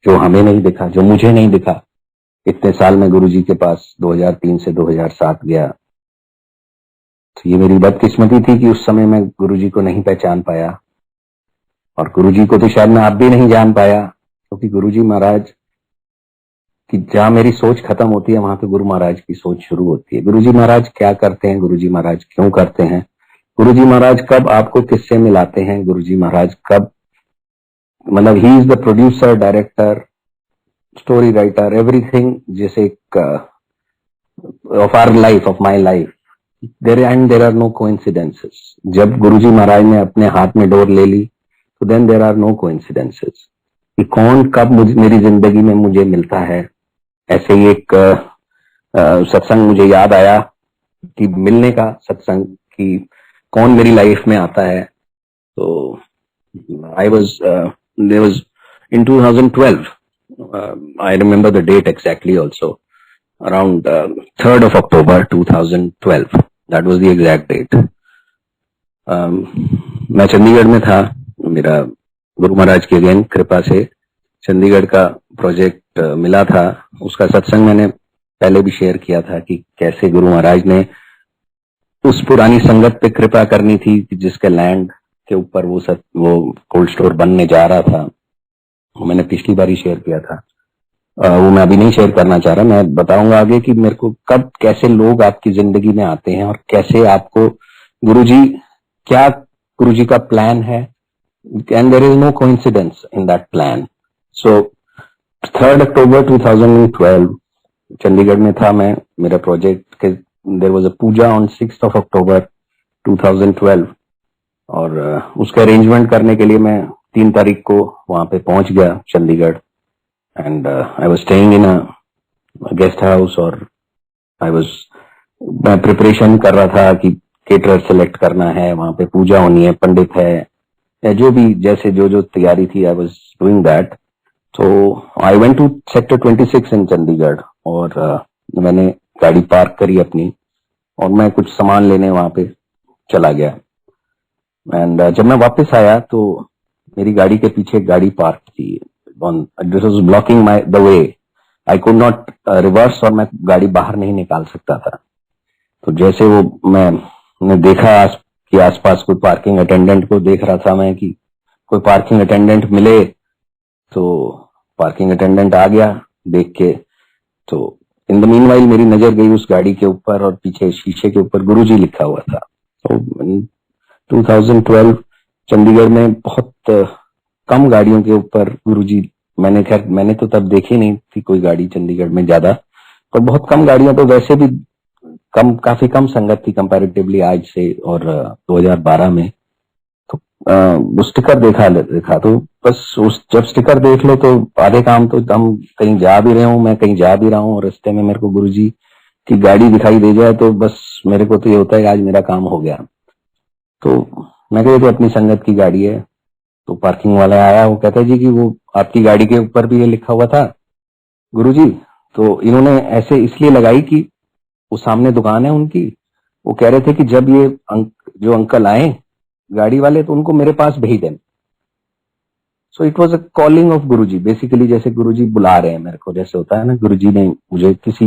जो हमें नहीं दिखा, जो मुझे नहीं दिखा। इतने साल में गुरुजी के पास 2003 से 2007 गया, तो ये मेरी बदकिस्मती थी कि उस समय मैं गुरुजी को नहीं पहचान पाया, और गुरुजी को तो शायद मैं आप भी नहीं जान पाया, क्योंकि गुरुजी महाराज कि जहां मेरी सोच खत्म होती है, वहां पे गुरु महाराज की सोच शुरू होती है। गुरुजी महाराज क्या करते हैं, गुरुजी महाराज क्यों करते हैं, गुरुजी महाराज कब आपको किससे मिलाते हैं, गुरुजी महाराज कब, मतलब he is the producer, director, story writer, everything, जैसे of our life, of my life. There are no coincidences. जब गुरुजी महाराज ने अपने हाथ में डोर ले ली, तो then there are no coincidences कि कौन कब मेरी जिंदगी में मुझे मिलता है। ऐसे ही एक सत्संग मुझे याद आया कि मिलने का सत्संग, कि कौन मेरी लाइफ में आता है। तो I was there was in 2012, I remember the date exactly also, around 3rd of October 2012, that was the exact date. मैं चंडीगढ़ में था, मेरा गुरु महाराज की अगेन कृपा से चंडीगढ़ का प्रोजेक्ट मिला था। उसका सत्संग मैंने पहले भी शेयर किया था कि कैसे गुरु महाराज ने उस पुरानी संगत पे कृपा करनी थी कि जिसके लैंड के ऊपर वो कोल्ड स्टोर बनने जा रहा था। वो मैंने पिछली बार ही शेयर किया था, वो मैं अभी नहीं शेयर करना चाह रहा। मैं बताऊंगा आगे कि मेरे को कब कैसे लोग आपकी जिंदगी में आते हैं, और कैसे आपको गुरुजी, क्या गुरुजी का प्लान है, and there is no coincidence in that plan. So 3rd October 2012 Chandigarh में था मैं, मेरा प्रोजेक्ट के, there was a puja on 6th of October 2012, और उसका अरेंजमेंट करने के लिए मैं 3 तारीख को वहां पे पहुंच गया Chandigarh. And I was staying in a guest house, और मैं प्रिपरेशन कर रहा था कि केटरर सेलेक्ट करना है, वहां पे पूजा होनी है, पंडित है, या जो भी जैसे जो तैयारी थी, आई वाज डूइंग दैट। तो आई वेंट टू सेक्टर 26 इन चंडीगढ़, और मैंने गाड़ी पार्क करी अपनी, और मैं कुछ सामान लेने वहां पे चला गया। एंड जब मैं वापस आया तो मेरी गाड़ी के पीछे एक गाड़ी पार्क थी, this was blocking the way, I could not reverse, और मैं गाड़ी बाहर नहीं निकाल सकता था। तो जैसे वो मैंने देखा कि आसपास कोई पार्किंग अटेंडेंट को देख रहा था मैं कि कोई पार्किंग अटेंडेंट मिले तो पार्किंग अटेंडेंट आ गया देख के, तो इन द मीनवाइल मेरी नजर गई उस गाड़ी के ऊपर और पीछे शीशे के ऊपर गुरुजी लिखा हुआ था। तो 2012 चंडीगढ़ में बहुत कम गाड़ियों के ऊपर गुरुजी, मैंने तो तब देखी नहीं थी कोई गाड़ी चंडीगढ़ में ज्यादा, और बहुत कम गाड़ियां, तो वैसे भी काफी कम संगत थी कंपैरेटिवली आज से, और 2012 में तो वो स्टिकर देखा तो बस उस जब स्टिकर देख लो तो आधे काम तो हम कहीं जा भी रहे हूँ, मैं कहीं जा भी रहा हूँ और रास्ते में मेरे को गुरुजी की गाड़ी दिखाई दे जाए तो बस मेरे को तो ये होता है कि आज मेरा काम हो गया। तो मैं कहा, तो अपनी संगत की गाड़ी है। तो पार्किंग वाला आया, वो कहता है जी कि वो आपकी गाड़ी के ऊपर भी ये लिखा हुआ था गुरुजी। तो इन्होंने ऐसे इसलिए लगाई कि वो सामने दुकान है उनकी, वो कह रहे थे कि जब ये जो अंकल आए गाड़ी वाले तो उनको मेरे पास भेज दें। So it was a calling of Guruji, basically जैसे गुरुजी बुला रहे हैं मेरे को, जैसे होता है ना गुरुजी ने मुझे किसी,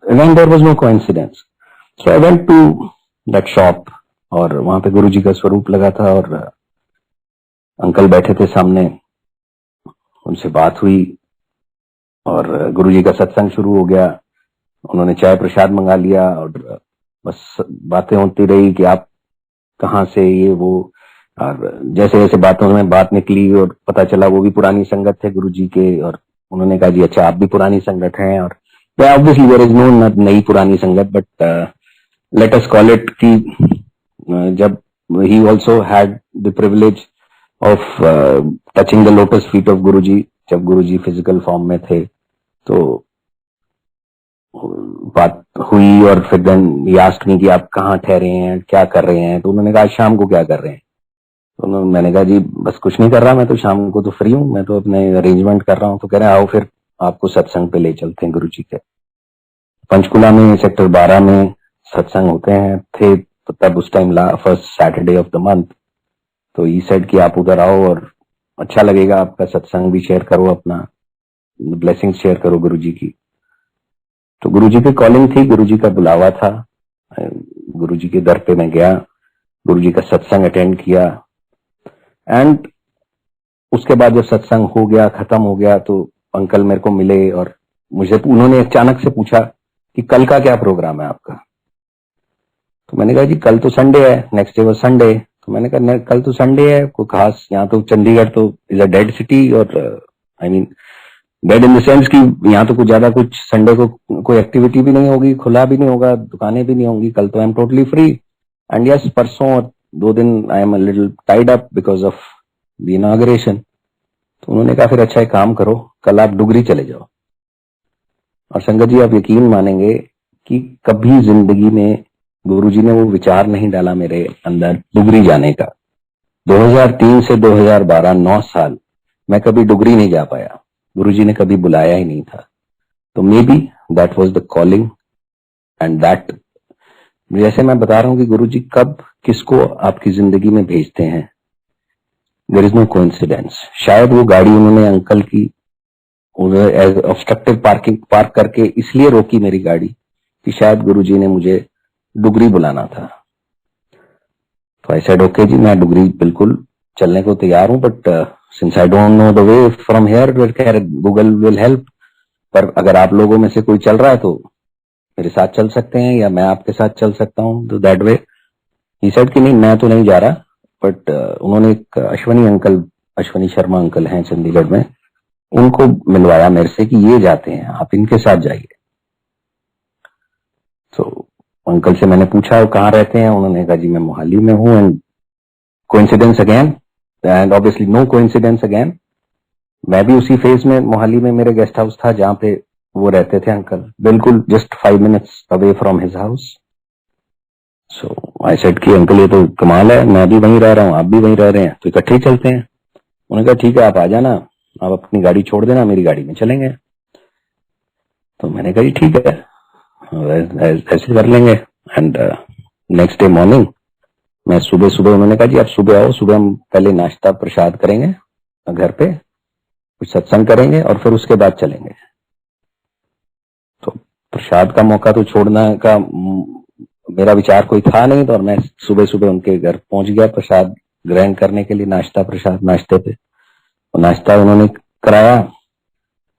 and there was no coincidence. So I went to that shop और वहां पे गुरुजी का स्वरूप लगा था और अंकल बैठे थे सामने, उनसे बात हुई और गुरुजी का सत्संग शुरू हो गया। उन्होंने चाय प्रसाद मंगा लिया और बस बातें होती रही कि आप कहाँ से, ये वो, और जैसे जैसे बातों में बात निकली और पता चला वो भी पुरानी संगत थे गुरुजी के, और उन्होंने कहा जी अच्छा आप भी पुरानी संगत हैं, और ऑब्वियसली देयर इज नो नई पुरानी संगत, but let us call it कि जब he also had the privilege of touching the lotus feet of Guruji, जब गुरुजी फिजिकल फॉर्म में थे तो बात हुई। और फिर देन ही आस्क्ड मी कि आप कहाँ ठहरे हैं, क्या कर रहे हैं, तो उन्होंने कहा शाम को क्या कर रहे हैं। तो मैंने कहा जी बस कुछ नहीं कर रहा, मैं तो शाम को तो फ्री हूँ, मैं तो अपने अरेंजमेंट कर रहा हूँ। तो कह रहे हैं आओ फिर आपको सत्संग पे ले चलते हैं गुरुजी के। पंचकुला में सेक्टर 12 में सत्संग होते हैं थे तो तब उस time first Saturday of the month, तो ई सेड कि आप उधर आओ और अच्छा लगेगा, आपका सत्संग भी शेयर करो, अपना ब्लेसिंग शेयर करो गुरुजी की। तो गुरुजी की कॉलिंग थी, गुरुजी का बुलावा था, गुरुजी के दर पे मैं गया, गुरुजी का सत्संग अटेंड किया। एंड उसके बाद जब सत्संग हो गया, खत्म हो गया, तो अंकल मेरे को मिले और मुझे उन्होंने अचानक से पूछा कि कल का क्या प्रोग्राम है आपका। तो मैंने कहा जी कल तो संडे है, नेक्स्ट डे वो संडे। तो मैंने कहा कल तो संडे है, कोई खास, यहाँ तो चंडीगढ़ तो इज अ डेड सिटी, और I mean dead in the sense कि यहाँ तो कुछ ज्यादा कुछ संडे को कोई एक्टिविटी भी नहीं होगी, खुला भी नहीं होगा, दुकानें भी नहीं होंगी। कल तो I am totally free. And yes, परसों और 2 दिन I am a little tied up because of the inauguration. तो उन्होंने कहा फिर अच्छा एक काम करो, कल आप डुगरी चले जाओ। और संगत जी आप यकीन मानेंगे कि कभी जिंदगी में गुरुजी ने वो विचार नहीं डाला मेरे अंदर डुगरी जाने का। 2003 से 2012 9 साल मैं कभी डुगरी नहीं जा पाया, गुरुजी ने कभी बुलाया ही नहीं था। तो may be that was the calling and that, जैसे मैं बता रहा हूं कि गुरुजी कब किसको आपकी जिंदगी में भेजते हैं, देयर इज नो कोइंसिडेंस। शायद वो गाड़ी उन्होंने अंकल की ऑब्स्ट्रक्टिव पार्क करके इसलिए रोकी मेरी गाड़ी कि शायद गुरुजी ने मुझे डुगरी बुलाना था। तो आई सेड ओके जी, मैं डुगरी बिल्कुल चलने को तैयार हूं, but since I don't know the way from here, Google will help. पर अगर आप लोगों में से कोई चल रहा है तो मेरे साथ चल सकते हैं या मैं आपके साथ चल सकता हूं, तो दैट वे ही सेड कि नहीं मैं तो नहीं जा रहा। बट उन्होंने एक अश्वनी शर्मा अंकल हैं चंडीगढ़ में, उनको मिलवाया मेरे से कि ये जाते हैं, आप इनके साथ जाइए। तो अंकल से मैंने पूछा वो कहाँ रहते हैं, उन्होंने कहा जी मैं मोहाली में हूँ। And coincidence again, and obviously no coincidence again, मैं भी उसी फेज में मोहाली में मेरे गेस्ट हाउस था जहां पे वो रहते थे अंकल, बिल्कुल just 5 minutes away from his house. So I said कि अंकल ये तो कमाल है, मैं भी वहीं रह रहा हूँ, आप भी वहीं रह रहे हैं, तो इकट्ठे ही चलते हैं। उन्होंने कहा ठीक है आप आ जाना, आप अपनी गाड़ी छोड़ देना, मेरी गाड़ी में चलेंगे। तो मैंने कहा जी ठीक है, ऐसे कर लेंगे। एंड नेक्स्ट डे मॉर्निंग मैं सुबह उन्होंने कहा जी आप सुबह आओ, सुबह हम पहले नाश्ता प्रसाद करेंगे घर पे, कुछ सत्संग करेंगे और फिर उसके बाद चलेंगे। तो प्रसाद का मौका तो छोड़ना का मेरा विचार कोई था नहीं, तो और मैं सुबह उनके घर पहुंच गया प्रसाद ग्रहण करने के लिए, नाश्ता प्रसाद नाश्ते पे। तो नाश्ता उन्होंने कराया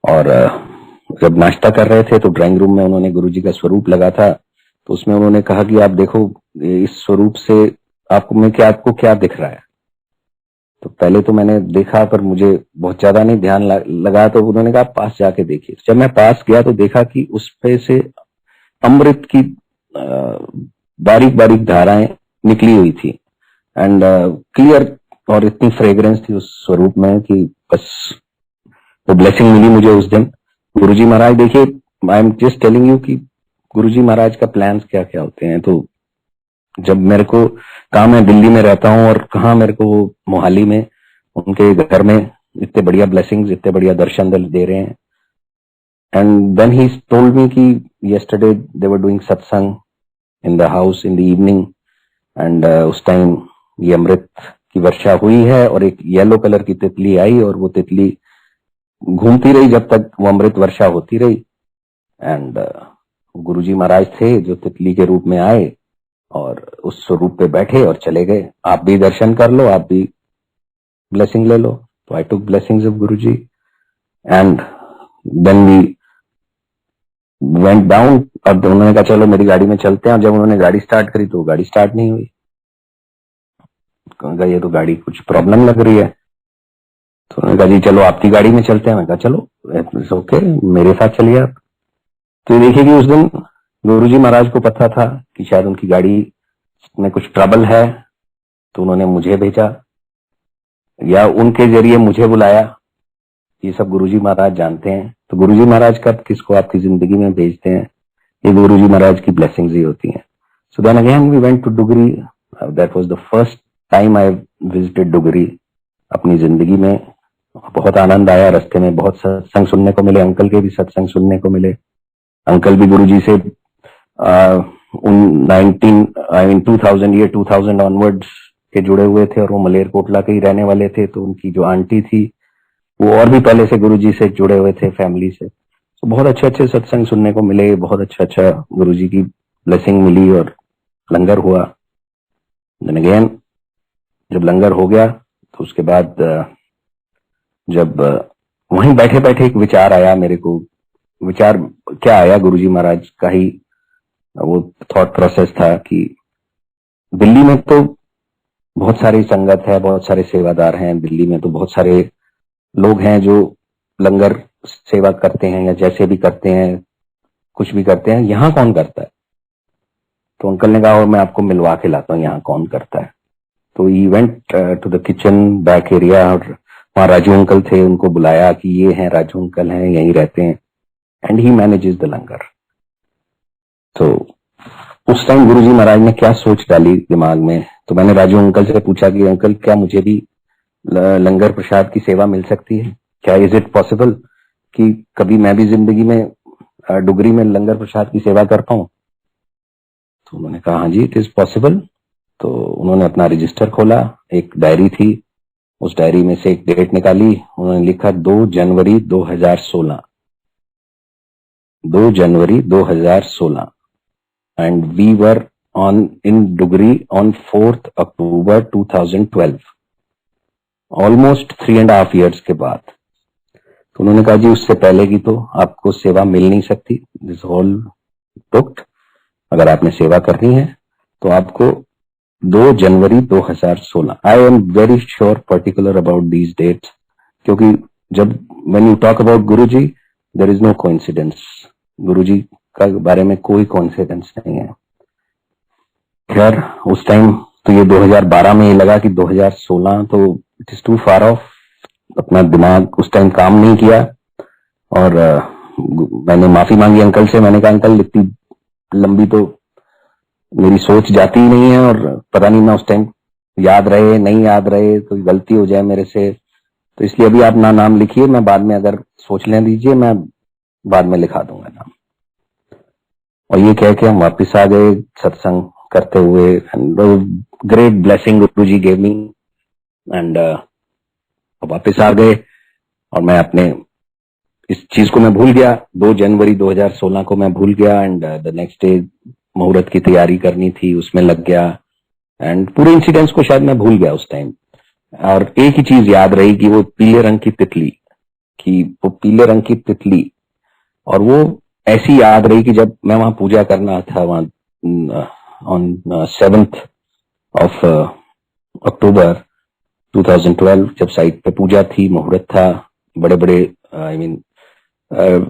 और जब नाश्ता कर रहे थे तो ड्राइंग रूम में उन्होंने गुरुजी का स्वरूप लगा था, तो उसमें उन्होंने कहा कि आप देखो इस स्वरूप से आपको क्या दिख रहा है। तो पहले तो मैंने देखा पर मुझे बहुत ज्यादा नहीं ध्यान लगा, तो उन्होंने कहा पास जाके देखिए। जब मैं पास गया तो देखा कि उस पे से अमृत की बारीक बारीक धाराएं निकली हुई थी एंड क्लियर, और इतनी फ्रेग्रेंस थी उस स्वरूप में कि बस वो ब्लेसिंग मिली मुझे उस दिन। गुरुजी महाराज देखिए, I am just telling you कि गुरुजी महाराज का प्लान्स क्या क्या होते हैं। तो जब मेरे को कहा मैं दिल्ली में रहता हूँ और कहा मेरे को मोहाली में उनके घर में इतने बढ़िया ब्लेसिंग्स, इतने बढ़िया दर्शन दे रहे हैं। And then he told me कि yesterday they were doing satsang in the house in the evening and उस टाइम ये अमृत की वर्षा हुई है और एक येलो कलर की तितली आई और वो तितली घूमती रही जब तक वो अमृत वर्षा होती रही। एंड गुरुजी महाराज थे जो तितली के रूप में आए और उस स्वरूप पे बैठे और चले गए। आप भी दर्शन कर लो, आप भी ब्लेसिंग ले लो। तो I took blessings of Guruji and then we went down. अब उन्होंने कहा चलो मेरी गाड़ी में चलते हैं। जब उन्होंने गाड़ी स्टार्ट करी तो गाड़ी स्टार्ट नहीं हुई। कहा ये तो गाड़ी कुछ प्रॉब्लम लग रही है। तो उन्होंने कहा जी चलो आपकी गाड़ी में चलते हैं। मैं कहा चलो ओके, मेरे साथ चलिए आप। तो देखिए कि उस दिन गुरुजी महाराज को पता था कि शायद उनकी गाड़ी में कुछ ट्रबल है, तो उन्होंने मुझे भेजा या उनके जरिए मुझे बुलाया। ये सब गुरुजी महाराज जानते हैं। तो गुरुजी महाराज कब किसको आपकी जिंदगी में भेजते हैं, ये गुरुजी महाराज की ब्लेसिंग्स ही होती हैं। So then again we went to Dugri. That was the first time I visited Dugri अपनी जिंदगी में। बहुत आनंद आया। रास्ते में बहुत सत्संग सुनने को मिले, अंकल के भी सत्संग सुनने को मिले। अंकल भी गुरुजी से 2000 ऑनवर्ड्स के जुड़े हुए थे और वो मलेरकोटला के ही रहने वाले थे। तो उनकी जो आंटी थी वो और भी पहले से गुरुजी से जुड़े हुए थे फैमिली से। तो बहुत अच्छे अच्छे सत्संग सुनने को मिले, बहुत अच्छा गुरुजी की ब्लेसिंग मिली और लंगर हुआ। देन अगेन जब लंगर हो गया तो उसके बाद जब वहीं बैठे बैठे एक विचार आया मेरे को। विचार क्या आया, गुरुजी महाराज का ही वो थॉट प्रोसेस था कि दिल्ली में तो बहुत सारी संगत है, बहुत सारे सेवादार हैं। दिल्ली में तो बहुत सारे लोग हैं जो लंगर सेवा करते हैं या जैसे भी करते हैं, कुछ भी करते हैं। यहाँ कौन करता है? तो अंकल ने कहा और मैं आपको मिलवा के लाता हूँ यहाँ कौन करता है। तो he went to the kitchen back area और वहां राजू अंकल थे, उनको बुलाया कि ये हैं राजू अंकल हैं, यहीं रहते हैं एंड ही मैनेजेस द लंगर। तो उस टाइम गुरुजी महाराज ने क्या सोच डाली दिमाग में, तो मैंने राजू अंकल से पूछा कि अंकल क्या मुझे भी लंगर प्रसाद की सेवा मिल सकती है? क्या इज इट पॉसिबल कि कभी मैं भी जिंदगी में डुगरी में लंगर प्रसाद की सेवा कर पाऊं? तो उन्होंने कहा हाँ जी इट इज पॉसिबल। तो उन्होंने अपना रजिस्टर खोला, एक डायरी थी, उस डायरी में से एक डेट निकाली। उन्होंने लिखा 2 जनवरी 2016, 2 जनवरी 2016 and we were on in Dugri on 4th October 2012, almost 3.5 years के बाद। तो उन्होंने कहा जी उससे पहले की तो आपको सेवा मिल नहीं सकती, दिस होल बुक्ड। अगर आपने सेवा करनी है तो आपको 2 जनवरी 2016। I am very sure particular about these dates, क्योंकि जब when you talk about Guruji there is no coincidence. Guruji का बारे में कोई कोइंसिडेंस नहीं है। खैर उस टाइम तो ये 2012 में ये लगा कि 2016 तो it is too far off. अपना दिमाग उस टाइम काम नहीं किया और मैंने माफी मांगी अंकल से। मैंने कहा अंकल इतनी लंबी तो मेरी सोच जाती ही नहीं है और पता नहीं मैं उस टाइम याद रहे नहीं याद रहे तो गलती हो जाए मेरे से, तो इसलिए अभी आप ना नाम लिखिए, मैं बाद में अगर सोच लें दीजिए, मैं बाद में लिखा दूंगा नाम। और ये कह के हम वापिस आ गए सत्संग करते हुए। Great blessing Guruji gave me and वापिस आ गए और मैं अपने इस चीज को मैं भूल गया। 2 जनवरी 2016 को मैं भूल गया एंड द नेक्स्ट डे मुहूर्त की तैयारी करनी थी, उसमें लग गया एंड पूरे इंसिडेंट्स को शायद मैं भूल गया उस टाइम। और एक ही चीज याद रही कि वो पीले रंग की तितली कि वो पीले रंग की तितली, और वो ऐसी याद रही कि जब मैं वहां पूजा करना था, वहां ऑन 7th ऑफ अक्टूबर 2012, जब साइट पे पूजा थी, मुहूर्त था, बड़े बड़े आई मीन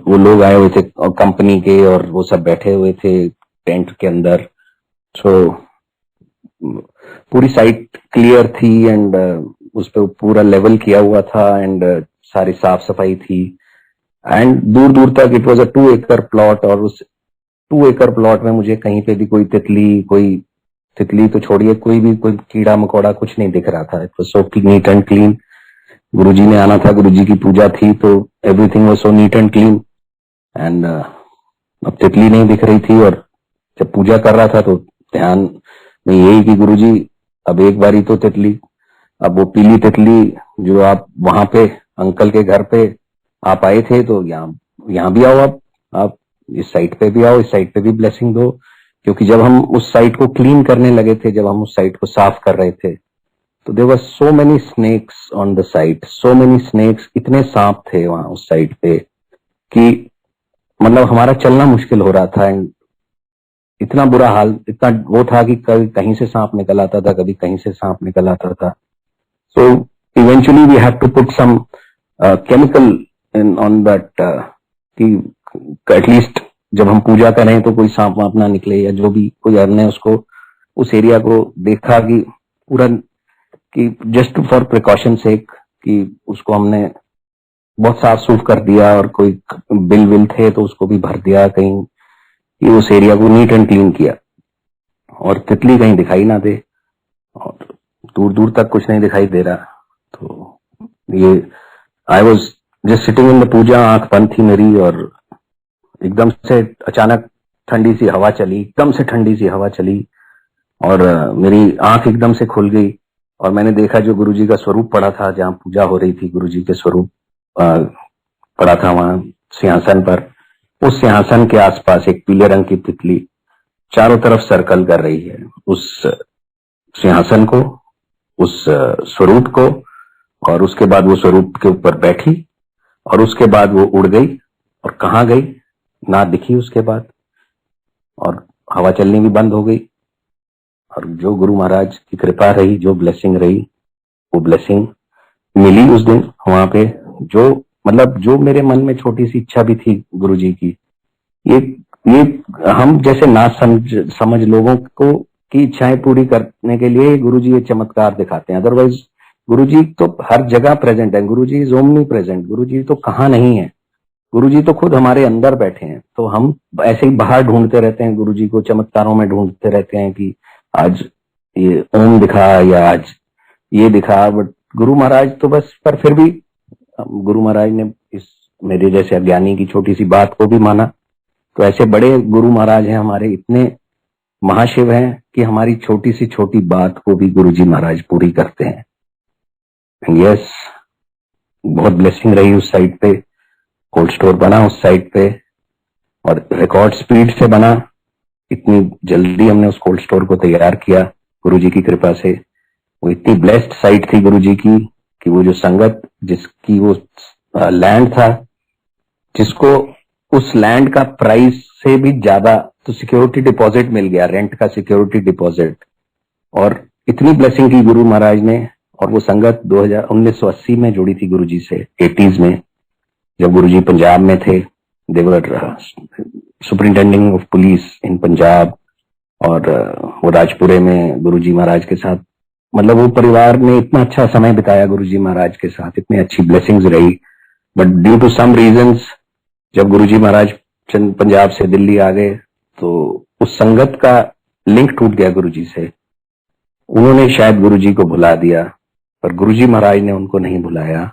वो लोग आए हुए थे कंपनी के, और वो सब बैठे हुए थे टेंट के अंदर। सो पूरी साइट क्लियर थी, एंड उस पे पूरा लेवल किया हुआ था, एंड सारी साफ सफाई थी, एंड दूर दूर तक इट वाज अ 2 एकड़ प्लॉट, और उस 2 एकड़ प्लॉट में मुझे कहीं पे भी कोई तितली तो छोड़िए, कोई कीड़ा मकोड़ा कुछ नहीं दिख रहा था। It was so neat and clean. Guruji ने आना था, गुरुजी की पूजा थी, तो everything was so neat and clean, and अब तितली नहीं दिख रही थी। और जब पूजा कर रहा था तो ध्यान में यही कि गुरुजी अब एक बारी तो तितली, अब वो पीली तितली जो आप वहां पे अंकल के घर पे आप आए थे, तो यहाँ भी आओ, आप इस साइट पे भी आओ, इस साइट पे भी ब्लेसिंग दो। क्योंकि जब हम उस साइट को क्लीन करने लगे थे, जब हम उस साइट को साफ कर रहे थे, तो there were so many snakes on the site, so many snakes, इतने सांप थे वहां उस साइट पे कि मतलब हमारा चलना मुश्किल हो रहा था। एंड इतना बुरा हाल, इतना वो था कि कभी कहीं से सांप निकल आता था, कभी कहीं से सांप निकल आता था। So eventually we have to put some chemical in on that, कि एटलीस्ट जब हम पूजा करें तो कोई सांप वाप ना निकले, या जो भी कोई, हमने उसको उस एरिया को देखा कि पूरा, कि जस्ट फॉर प्रिकॉशन सेक, कि उसको हमने बहुत साफ सूफ कर दिया, और कोई बिल विल थे तो उसको भी भर दिया कहीं, कि उस एरिया को नीट एंड क्लीन किया, और तितली कहीं दिखाई ना दे, और दूर दूर तक कुछ नहीं दिखाई दे रहा। तो ये I was just sitting in the पूजा, आंख बंद थी मेरी, और एकदम से अचानक ठंडी सी हवा चली, एकदम से ठंडी सी हवा चली, और मेरी आंख एकदम से खुल गई, और मैंने देखा जो गुरुजी का स्वरूप पड़ा था, जहाँ पूजा हो रही थी, गुरुजी के स्वरूप पड़ा था वहां सिंहासन पर। उस सिंहासन के आसपास एक पीले रंग की तितली चारों तरफ सर्कल कर रही है, उस सिंहासन को, उस स्वरूप को, और उसके बाद वो स्वरूप के ऊपर बैठी, और उसके बाद वो उड़ गई, और कहाँ गई ना दिखी उसके बाद, और हवा चलनी भी बंद हो गई। और जो गुरु महाराज की कृपा रही, जो ब्लेसिंग रही, वो ब्लेसिंग मिली उस दिन वहां पे। जो मतलब जो मेरे मन में छोटी सी इच्छा भी थी गुरुजी की, ये ये हम जैसे ना समझ लोगों को की इच्छाएं पूरी करने के लिए गुरुजी ये चमत्कार दिखाते हैं। अदरवाइज गुरुजी तो हर जगह प्रेजेंट है, गुरुजी इज ओमनी प्रेजेंट, गुरुजी तो कहाँ नहीं है, गुरुजी तो खुद हमारे अंदर बैठे हैं। तो हम ऐसे ही बाहर ढूंढते रहते हैं गुरुजी को, चमत्कारों में ढूंढते रहते हैं कि आज ये ओम दिखा, या आज ये दिखा, बट गुरु महाराज तो बस, पर फिर भी गुरु महाराज ने इस मेरे जैसे अज्ञानी की छोटी सी बात को भी माना। तो ऐसे बड़े गुरु महाराज हैं हमारे, इतने महाशिव हैं कि हमारी छोटी सी छोटी बात को भी गुरुजी महाराज पूरी करते हैं। यस, बहुत ब्लेसिंग रही उस साइड पे, कोल्ड स्टोर बना उस साइड पे, और रिकॉर्ड स्पीड से बना। इतनी जल्दी हमने उस कोल्ड स्टोर को तैयार किया गुरुजी की कृपा से। वो इतनी ब्लेस्ड साइट थी गुरुजी की कि वो जो संगत जिसकी वो लैंड था, जिसको उस लैंड का प्राइस से भी ज्यादा तो सिक्योरिटी डिपॉजिट मिल गया, रेंट का सिक्योरिटी डिपॉजिट। और इतनी ब्लेसिंग की गुरु महाराज ने। और वो संगत 1980 में जुड़ी थी गुरुजी से, 80s में, जब गुरुजी पंजाब में थे। देवर सुपरिंटेंडिंग ऑफ पुलिस इन पंजाब, और वो राजपुरे में गुरुजी महाराज के साथ, मतलब वो परिवार ने इतना अच्छा समय बिताया गुरुजी महाराज के साथ, इतनी अच्छी ब्लेसिंग्स रही। But due to some reasons जब गुरुजी महाराज पंजाब से दिल्ली आ गए, तो उस संगत का लिंक टूट गया गुरुजी से। उन्होंने शायद गुरुजी को भुला दिया, पर गुरुजी महाराज ने उनको नहीं भुलाया।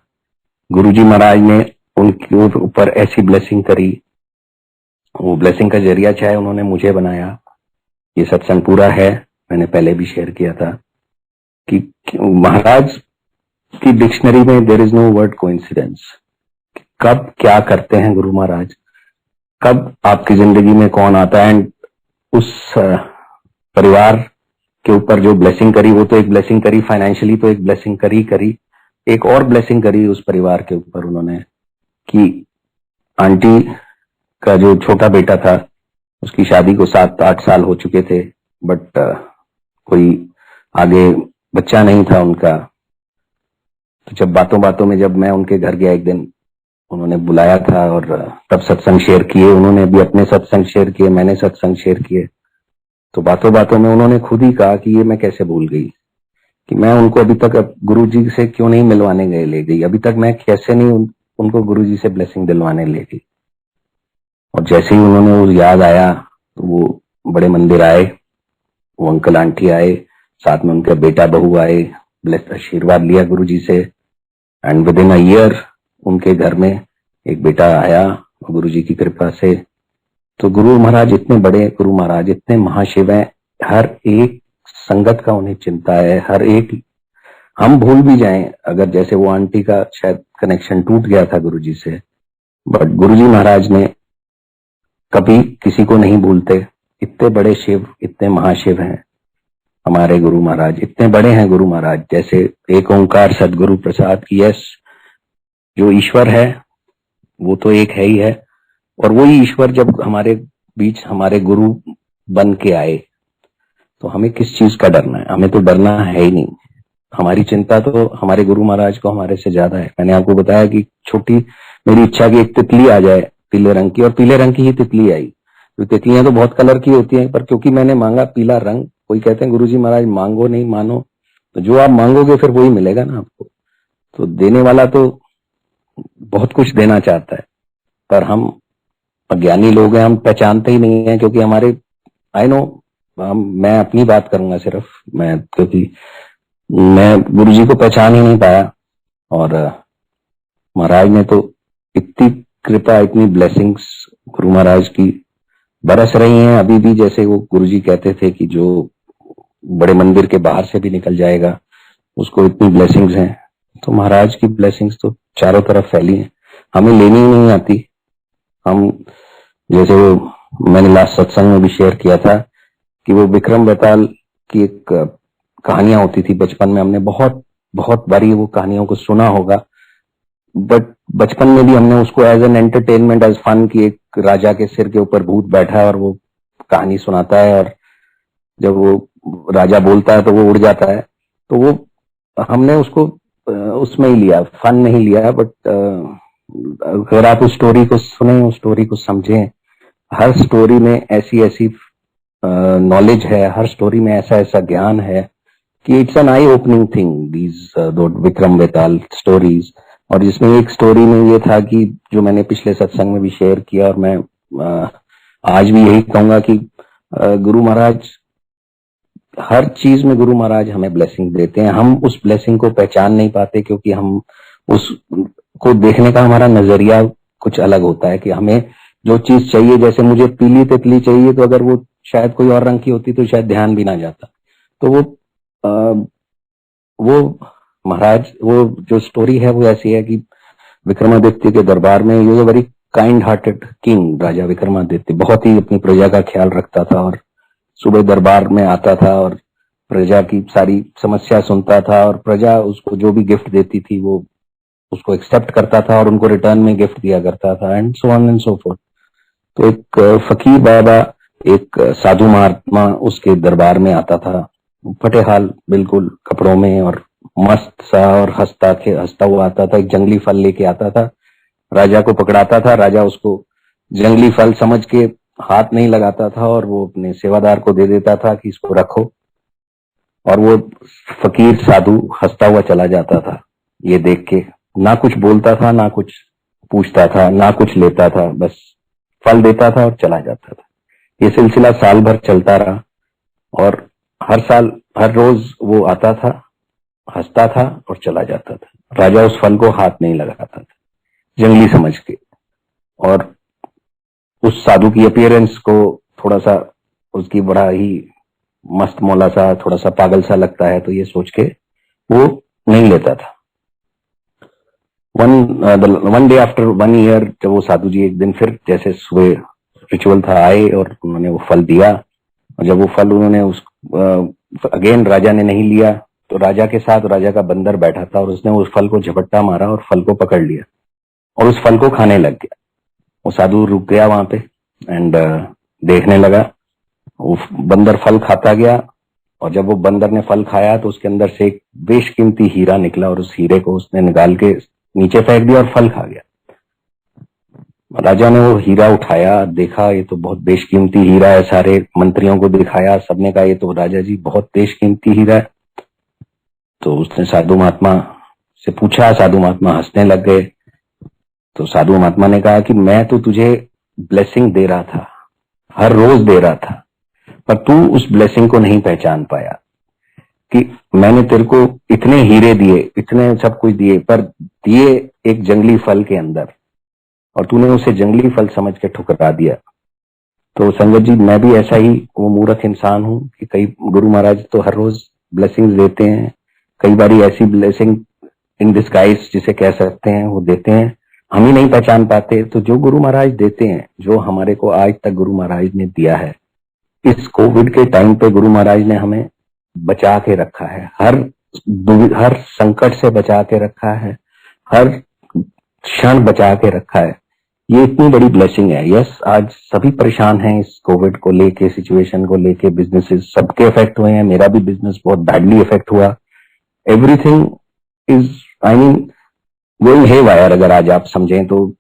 गुरुजी महाराज ने उनके ऊपर ऐसी ब्लेसिंग करी, वो ब्लेसिंग का जरिया चाहे उन्होंने मुझे बनाया। ये सत्संग पूरा है, मैंने पहले भी शेयर किया था कि महाराज की डिक्शनरी में there is no word coincidence. कब क्या करते हैं गुरु महाराज, कब आपकी जिंदगी में कौन आता है। एंड उस परिवार के ऊपर जो ब्लेसिंग करी, वो तो एक ब्लेसिंग करी फाइनेंशियली, तो एक ब्लेसिंग करी एक और ब्लेसिंग करी उस परिवार के ऊपर उन्होंने, कि आंटी का जो छोटा बेटा था उसकी शादी को 7-8 साल हो चुके थे, बट कोई आगे बच्चा नहीं था उनका। तो जब बातों बातों में जब मैं उनके घर गया एक दिन, उन्होंने बुलाया था और तब सत्संग शेयर किए, उन्होंने भी अपने सत्संग शेयर किए, मैंने सत्संग शेयर किए। तो बातों बातों में उन्होंने खुद ही कहा कि ये मैं कैसे भूल गई, कि मैं उनको अभी तक गुरु जी से क्यों नहीं मिलवाने गए ले गई, अभी तक मैं कैसे नहीं उनको गुरु जी से ब्लेसिंग दिलवाने ले गई। और जैसे ही उन्होंने वो याद आया तो वो बड़े मंदिर आए, वो अंकल आंटी आए, साथ में उनके बेटा बहू आए, आशीर्वाद लिया गुरु जी से। And with in a year उनके घर में एक बेटा आया गुरु जी की कृपा से। तो गुरु महाराज इतने बड़े, गुरु महाराज इतने महाशिव हैं, हर एक संगत का उन्हें चिंता है, हर एक, हम भूल भी जाएं अगर, जैसे वो आंटी का शायद कनेक्शन टूट गया था गुरु जी से, बट गुरु जी महाराज ने कभी किसी को नहीं भूलते। इतने बड़े शिव, इतने महाशिव हैं हमारे गुरु महाराज, इतने बड़े हैं गुरु महाराज। जैसे एक ओंकार सदगुरु प्रसाद की, यस, जो ईश्वर है वो तो एक है ही है, और वही ईश्वर जब हमारे बीच हमारे गुरु बन के आए तो हमें किस चीज का डरना है? हमें तो डरना है ही नहीं। हमारी चिंता तो हमारे गुरु महाराज को हमारे से ज्यादा है। मैंने आपको बताया कि छोटी मेरी इच्छा की एक तितली आ जाए पीले रंग की, और पीले रंग की ही तितली आई। तो तितलियां तो बहुत कलर की होती हैं, पर क्योंकि मैंने मांगा पीला रंग, कोई कहते हैं गुरुजी महाराज मांगो नहीं मानो, तो जो आप मांगोगे फिर वही मिलेगा ना आपको। तो देने वाला तो बहुत कुछ देना चाहता है, पर हम अज्ञानी लोग हैं, हम पहचानते ही नहीं है। क्योंकि हमारे, आई नो, मैं अपनी बात करूंगा सिर्फ, मैं क्योंकि मैं गुरुजी को पहचान ही नहीं पाया, और महाराज ने तो इतनी कृपा, इतनी ब्लेसिंग्स गुरु महाराज की बरस रही हैं अभी भी। जैसे वो गुरुजी कहते थे कि जो बड़े मंदिर के बाहर से भी निकल जाएगा उसको इतनी ब्लेसिंग्स हैं, तो महाराज की ब्लेसिंग्स तो चारों तरफ फैली हैं, हमें लेनी ही नहीं आती। हम, जैसे वो मैंने लास्ट सत्संग में भी शेयर किया था कि वो विक्रम बेताल की एक कहानियां होती थी बचपन में, हमने बहुत बहुत बारी वो कहानियों को सुना होगा, बट बचपन में भी हमने उसको as an entertainment, as fun, की एक राजा के सिर के ऊपर भूत बैठा है और वो कहानी सुनाता है, और जब वो राजा बोलता है तो वो उड़ जाता है। तो वो हमने उसको उसमें ही लिया, फन में ही लिया। बट अगर आप उस स्टोरी को सुने, उस स्टोरी को समझें, हर स्टोरी में ऐसी ऐसी नॉलेज है, हर स्टोरी में ऐसा ऐसा ज्ञान है कि it's an eye opening thing, these Vikram Betal stories. और जिसमें एक स्टोरी में ये था कि जो मैंने पिछले सत्संग में भी शेयर किया, और मैं आज भी यही कहूंगा कि गुरु महाराज, हर चीज में गुरु महाराज हमें ब्लेसिंग देते हैं। हम उस ब्लेसिंग को पहचान नहीं पाते क्योंकि हम उसको देखने का हमारा नजरिया कुछ अलग होता है, कि हमें जो चीज चाहिए, जैसे मुझे पीली तितली चाहिए, तो अगर वो शायद कोई और रंग की होती तो शायद ध्यान भी ना जाता। तो वो महाराज, वो जो स्टोरी है वो ऐसी है कि विक्रमादित्य के दरबार में, ये वेरी काइंड हार्टेड किंग, राजा विक्रमादित्य बहुत ही अपनी प्रजा का ख्याल रखता था, और सुबह दरबार में आता था और प्रजा की सारी समस्या सुनता था, और प्रजा उसको जो भी गिफ्ट देती थी वो उसको एक्सेप्ट करता था और उनको रिटर्न में गिफ्ट दिया करता था, and so on and so fourth. तो एक फकीर बाबा, एक साधु महात्मा उसके दरबार में आता था, फटे हाल बिल्कुल कपड़ों में और मस्त सा, और हंसता हुआ आता था। एक जंगली फल लेके आता था, राजा को पकड़ाता था, राजा उसको जंगली फल समझ के हाथ नहीं लगाता था और वो अपने सेवादार को दे देता था कि इसको रखो, और वो फकीर साधु हंसता हुआ चला जाता था। ये देख के ना कुछ बोलता था, ना कुछ पूछता था, ना कुछ लेता था, बस फल देता था और चला जाता था। ये सिलसिला साल भर चलता रहा, और हर साल हर रोज वो आता था, हंसता था और चला जाता था। राजा उस फल को हाथ नहीं लगाता था, जंगली समझ के। और उस साधु की अपीयरेंस को थोड़ा सा, उसकी बड़ा ही मस्त मौला सा, थोड़ा सा पागल सा लगता है, तो ये सोच के वो नहीं लेता था। वन डे आफ्टर 1 ईयर, जब वो साधु जी एक दिन फिर जैसे सुबह रिचुअल था आए और उन्होंने वो फल दिया, और जब वो फल उन्होंने उस अगेन राजा ने नहीं लिया, तो राजा के साथ राजा का बंदर बैठा था और उसने उस फल को झपट्टा मारा और फल को पकड़ लिया। और उस फल को खाने लग गया। वो साधु रुक गया वहां पे एंड देखने लगा। वो बंदर फल खाता गया और जब वो बंदर ने फल खाया तो उसके अंदर से एक बेशकीमती हीरा निकला और उस हीरे को उसने निकाल के नीचे फेंक दिया और फल खा गया। राजा ने वो हीरा उठाया, देखा ये तो बहुत बेशकीमती हीरा है, सारे मंत्रियों को दिखाया, सबने कहा ये तो राजा जी बहुत बेशकीमती हीरा है। तो उसने साधु महात्मा से पूछा, साधु महात्मा हंसने लग गए। तो साधु महात्मा ने कहा कि मैं तो तुझे ब्लेसिंग दे रहा था, हर रोज दे रहा था, पर तू उस ब्लेसिंग को नहीं पहचान पाया कि मैंने तेरे को इतने हीरे दिए, इतने सब कुछ दिए, पर दिए एक जंगली फल के अंदर, और तूने उसे जंगली फल समझ के ठुकरा दिया। तो संगत जी, मैं भी ऐसा ही वो मूर्ख इंसान हूं कि कई गुरु महाराज तो हर रोज ब्लेसिंग्स देते हैं, कई बारी ऐसी ब्लेसिंग इन डिस्गाइज जिसे कह सकते हैं वो देते हैं, हम ही नहीं पहचान पाते। तो जो गुरु महाराज देते हैं, जो हमारे को आज तक गुरु महाराज ने दिया है, इस कोविड के टाइम पे गुरु महाराज ने हमें बचा के रखा है, हर संकट से बचा के रखा है, हर क्षण बचा के रखा है। ये इतनी बड़ी ब्लेसिंग है। यस, आज सभी परेशान हैं इस कोविड को लेके, सिचुएशन को लेके, बिजनेसेस सबके इफेक्ट हुए हैं, मेरा भी बिजनेस बहुत बैडली इफेक्ट हुआ। Everything is going haywire, अगर आज आप समझें तो।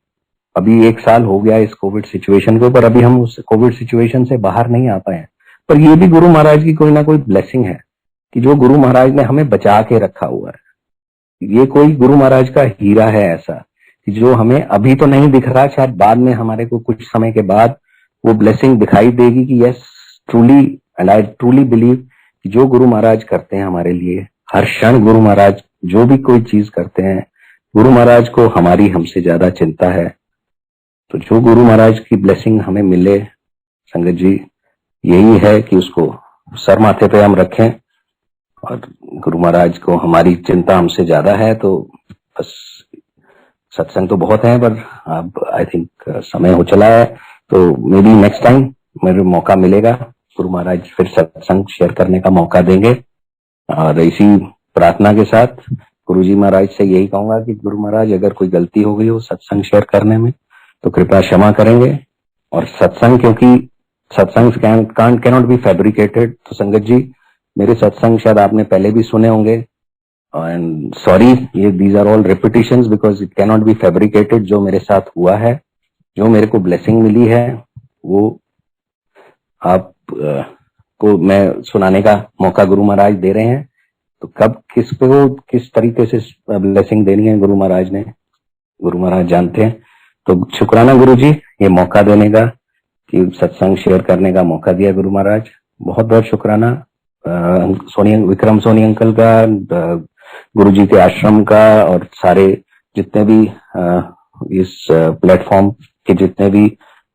अभी 1 साल हो गया इस कोविड सिचुएशन को, पर अभी हम उस कोविड सिचुएशन से बाहर नहीं आ पाए हैं। पर ये भी गुरु महाराज की कोई ना कोई ब्लेसिंग है कि जो गुरु महाराज ने हमें बचा के रखा हुआ है। ये कोई गुरु महाराज का हीरा है ऐसा कि जो हमें अभी तो नहीं दिख रहा, शायद बाद में हमारे को कुछ समय के बाद वो ब्लेसिंग दिखाई देगी कि yes, truly and I truly believe कि जो गुरु महाराज करते हैं हमारे लिए, हर क्षण गुरु महाराज जो भी कोई चीज करते हैं, गुरु महाराज को हमारी हमसे ज्यादा चिंता है। तो जो गुरु महाराज की ब्लेसिंग हमें मिले, संगत जी, यही है कि उसको सर माथे पे हम रखें। और गुरु महाराज को हमारी चिंता हमसे ज्यादा है, तो बस सत्संग तो बहुत है, पर अब आई थिंक समय हो चला है, तो मे बी नेक्स्ट टाइम मेरे मौका मिलेगा, गुरु महाराज फिर सत्संग शेयर करने का मौका देंगे। और इसी प्रार्थना के साथ गुरुजी महाराज से यही कहूंगा कि गुरु महाराज, अगर कोई गलती हो गई हो सत्संग शेयर करने में तो कृपया क्षमा करेंगे। और सत्संग, क्योंकि सत्संग कैनॉट बी फैब्रिकेटेड, तो संगत जी मेरे सत्संग शायद आपने पहले भी सुने होंगे, एंड सॉरी, ये these are all repetitions because it cannot be fabricated. जो मेरे साथ हुआ है, जो मेरे को ब्लेसिंग मिली है, वो आप को मैं सुनाने का मौका गुरु महाराज दे रहे हैं। तो कब किस तरीके से ब्लेसिंग देनी है गुरु महाराज ने, गुरु महाराज जानते हैं। तो शुक्राना गुरु जी, ये मौका देने का, कि सत्संग शेयर करने का मौका दिया गुरु महाराज, बहुत बहुत शुक्राना। विक्रम सोनी अंकल का, गुरु जी के आश्रम का, और सारे जितने भी इस प्लेटफॉर्म के जितने भी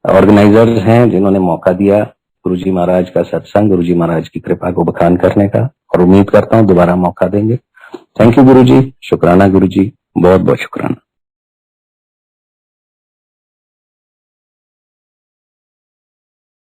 ऑर्गेनाइजर्स हैं जिन्होंने मौका दिया गुरु जी महाराज का सत्संग, गुरु जी महाराज की कृपा को बखान करने का, और उम्मीद करता हूँ दोबारा मौका देंगे। थैंक यू गुरु जी, शुक्राना गुरु जी, बहुत बहुत शुक्राना।